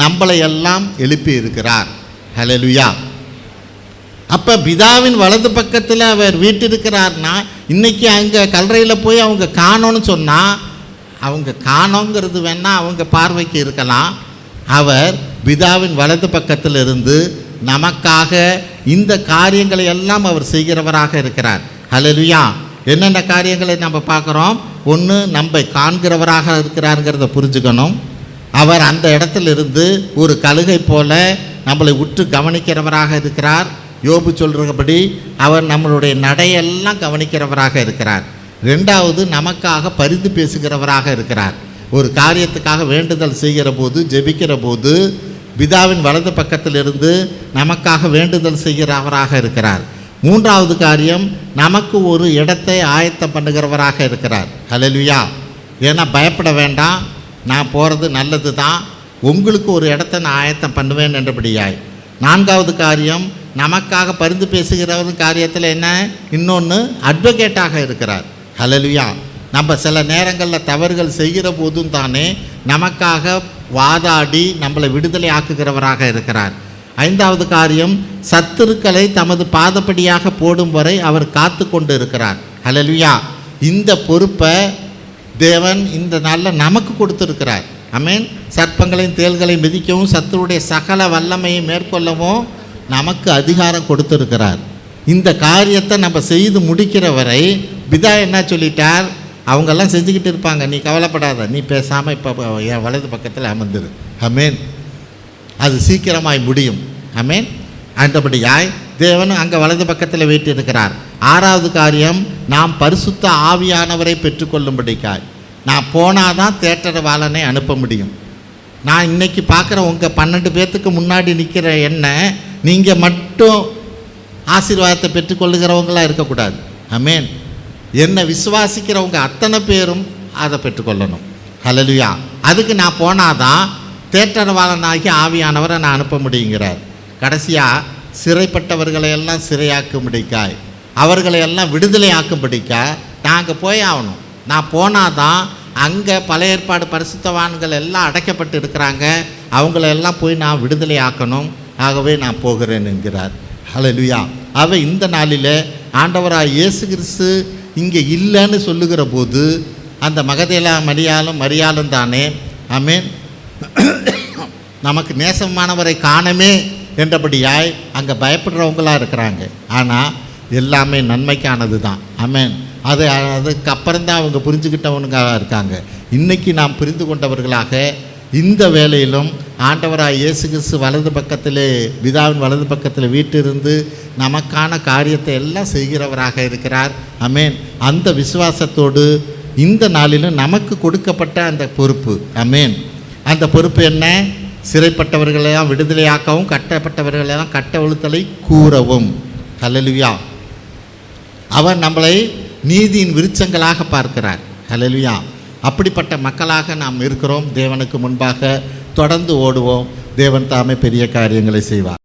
நம்மளை எல்லாம் எழுப்பி இருக்கிறார். ஹல்லேலூயா. அப்போ பிதாவின் வலது பக்கத்தில் அவர் வீட்டிருக்கிறார்னா, இன்றைக்கி அங்கே கல்லறையில் போய் அவங்க காணோன்னு சொன்னால், அவங்க காணோங்கிறது வேணால் அவங்க பார்வைக்கு இருக்கலாம். அவர் பிதாவின் வலது பக்கத்தில் இருந்து நமக்காக இந்த காரியங்களை எல்லாம் அவர் செய்கிறவராக இருக்கிறார். ஹல்லேலூயா. என்னென்ன காரியங்களை நம்ம பார்க்குறோம்? ஒன்று, நம்ம காண்கிறவராக இருக்கிறாருங்கிறத புரிஞ்சுக்கணும். அவர் அந்த இடத்துல இருந்து ஒரு கழுகை போல நம்மளை உற்று கவனிக்கிறவராக இருக்கிறார். யோபு சொல்கிறபடி அவர் நம்மளுடைய நடையெல்லாம் கவனிக்கிறவராக இருக்கிறார். 2வது, நமக்காக பரிந்து பேசுகிறவராக இருக்கிறார். ஒரு காரியத்துக்காக வேண்டுதல் செய்கிற போது, ஜெபிக்கிற போது பிதாவின் வலது பக்கத்தில் இருந்து நமக்காக வேண்டுதல் செய்கிறவராக இருக்கிறார். 3வது காரியம், நமக்கு ஒரு இடத்தை ஆயத்தம் பண்ணுகிறவராக இருக்கிறார். ஹல்லேலூயா. ஏன்னா பயப்பட வேண்டாம், நான் போகிறது நல்லது தான், உங்களுக்கு ஒரு இடத்தை நான் ஆயத்தம் பண்ணுவேன் என்றபடியாய். 4வது காரியம், நமக்காக பரிந்து பேசுகிறவர் காரியத்தில் என்ன, இன்னொன்று அட்வொகேட்டாக இருக்கிறார். ஹல்லேலூயா. நம்ம சில நேரங்களில் தவறுகள் செய்கிற போதும் தானே நமக்காக வாதாடி நம்மளை விடுதலை ஆக்குகிறவராக இருக்கிறார். 5வது காரியம், சத்துருக்களை தமது பாதப்படியாக போடும் வரை அவர் காத்து கொண்டு இருக்கிறார். ஹல்லேலூயா. இந்த பொறுப்பை தேவன் இந்த நாளில் நமக்கு கொடுத்துருக்கிறார். ஆமென். சர்ப்பங்களையும் தேள்களையும் மிதிக்கவும் சத்துருடைய சகல வல்லமையை மேற்கொள்ளவும் நமக்கு அதிகாரம் கொடுத்துருக்கிறார். இந்த காரியத்தை நம்ம செய்து முடிக்கிற வரை பிதா என்ன சொல்லிட்டார், அவங்கெல்லாம் செஞ்சுக்கிட்டு இருப்பாங்க, நீ கவலைப்படாத, நீ பேசாமல் இப்போ என் வலது பக்கத்தில் அமர்ந்துரு. ஆமென். அது சீக்கிரமாய் முடியும். ஆமென். அந்தபடியாய் தேவன் அங்கே வலது பக்கத்தில் வீட்டிருக்கிறார். 6வது காரியம், நாம் பரிசுத்த ஆவியானவரை பெற்றுக்கொள்ளும்படிக்காய். நான் போனால் தான் தேற்றரவாளனை அனுப்ப முடியும். நான் இன்றைக்கி பார்க்குற உங்கள் 12 பேர்த்துக்கு முன்னாடி நிற்கிற என்ன, நீங்கள் மட்டும் ஆசீர்வாதத்தை பெற்றுக்கொள்ளுகிறவங்களாக இருக்கக்கூடாது. ஆமென். என்னை விசுவாசிக்கிறவங்க அத்தனை பேரும் அதை பெற்றுக்கொள்ளணும். ஹல்லேலூயா. அதுக்கு நான் போனாதான் தேற்றரவாளனாகி ஆவியானவரை நான் அனுப்ப முடியுங்கிறார். கடைசியாக சிறைப்பட்டவர்களை எல்லாம் சிறையாக்கும்படிக்காய், அவர்களை எல்லாம் விடுதலை ஆக்கும்படிக்காய் நாங்கள் போய் ஆகணும். நான் போனாதான் அங்கே பழைய ஏற்பாடு பரிசுத்தவான்கள் எல்லாம் அடைக்கப்பட்டு இருக்கிறாங்க, அவங்களெல்லாம் போய் நான் விடுதலை ஆக்கணும். ஆகவே நான் போகிறேன் என்கிறார். ஹல்லேலூயா. அவ இந்த நாளில் ஆண்டவராக இயேசு கிறிஸ்து இங்கே இல்லைன்னு சொல்லுகிற போது அந்த மகதேலா மரியாளும் தானே ஆமென் நமக்கு நேசமானவரை காணமே என்றபடியாய் அங்கே பயப்படுறவங்களாக இருக்கிறாங்க. ஆனால் எல்லாமே நன்மைக்கானது தான். ஆமென். அதுக்கப்புறம்தான் அவங்க புரிஞ்சுக்கிட்டவனுங்க இருக்காங்க. இன்றைக்கி நாம் புரிந்து கொண்டவர்களாக இந்த வேளையிலும் ஆண்டவராக இயேசு கிறிஸ்து வலது பக்கத்திலே பிதாவின் வலது பக்கத்தில் வீட்டிருந்து நமக்கான காரியத்தை எல்லாம் செய்கிறவராக இருக்கிறார். ஆமென். அந்த விசுவாசத்தோடு இந்த நாளிலும் நமக்கு கொடுக்கப்பட்ட அந்த பொறுப்பு, ஆமென், அந்த பொறுப்பு என்ன? சிறைப்பட்டவர்களெல்லாம் விடுதலையாக்கவும் கட்டப்பட்டவர்களெல்லாம் கட்டவிழ்த்தலை கூறவும். ஹல்லேலூயா. அவர் நம்மளை நீதியின் விருட்சங்களாக பார்க்கிறார். ஹல்லேலூயா. அப்படிப்பட்ட மக்களாக நாம் இருக்கிறோம். தேவனுக்கு முன்பாக தொடர்ந்து ஓடுவோம். தேவன் தாமே பெரிய காரியங்களை செய்வார்.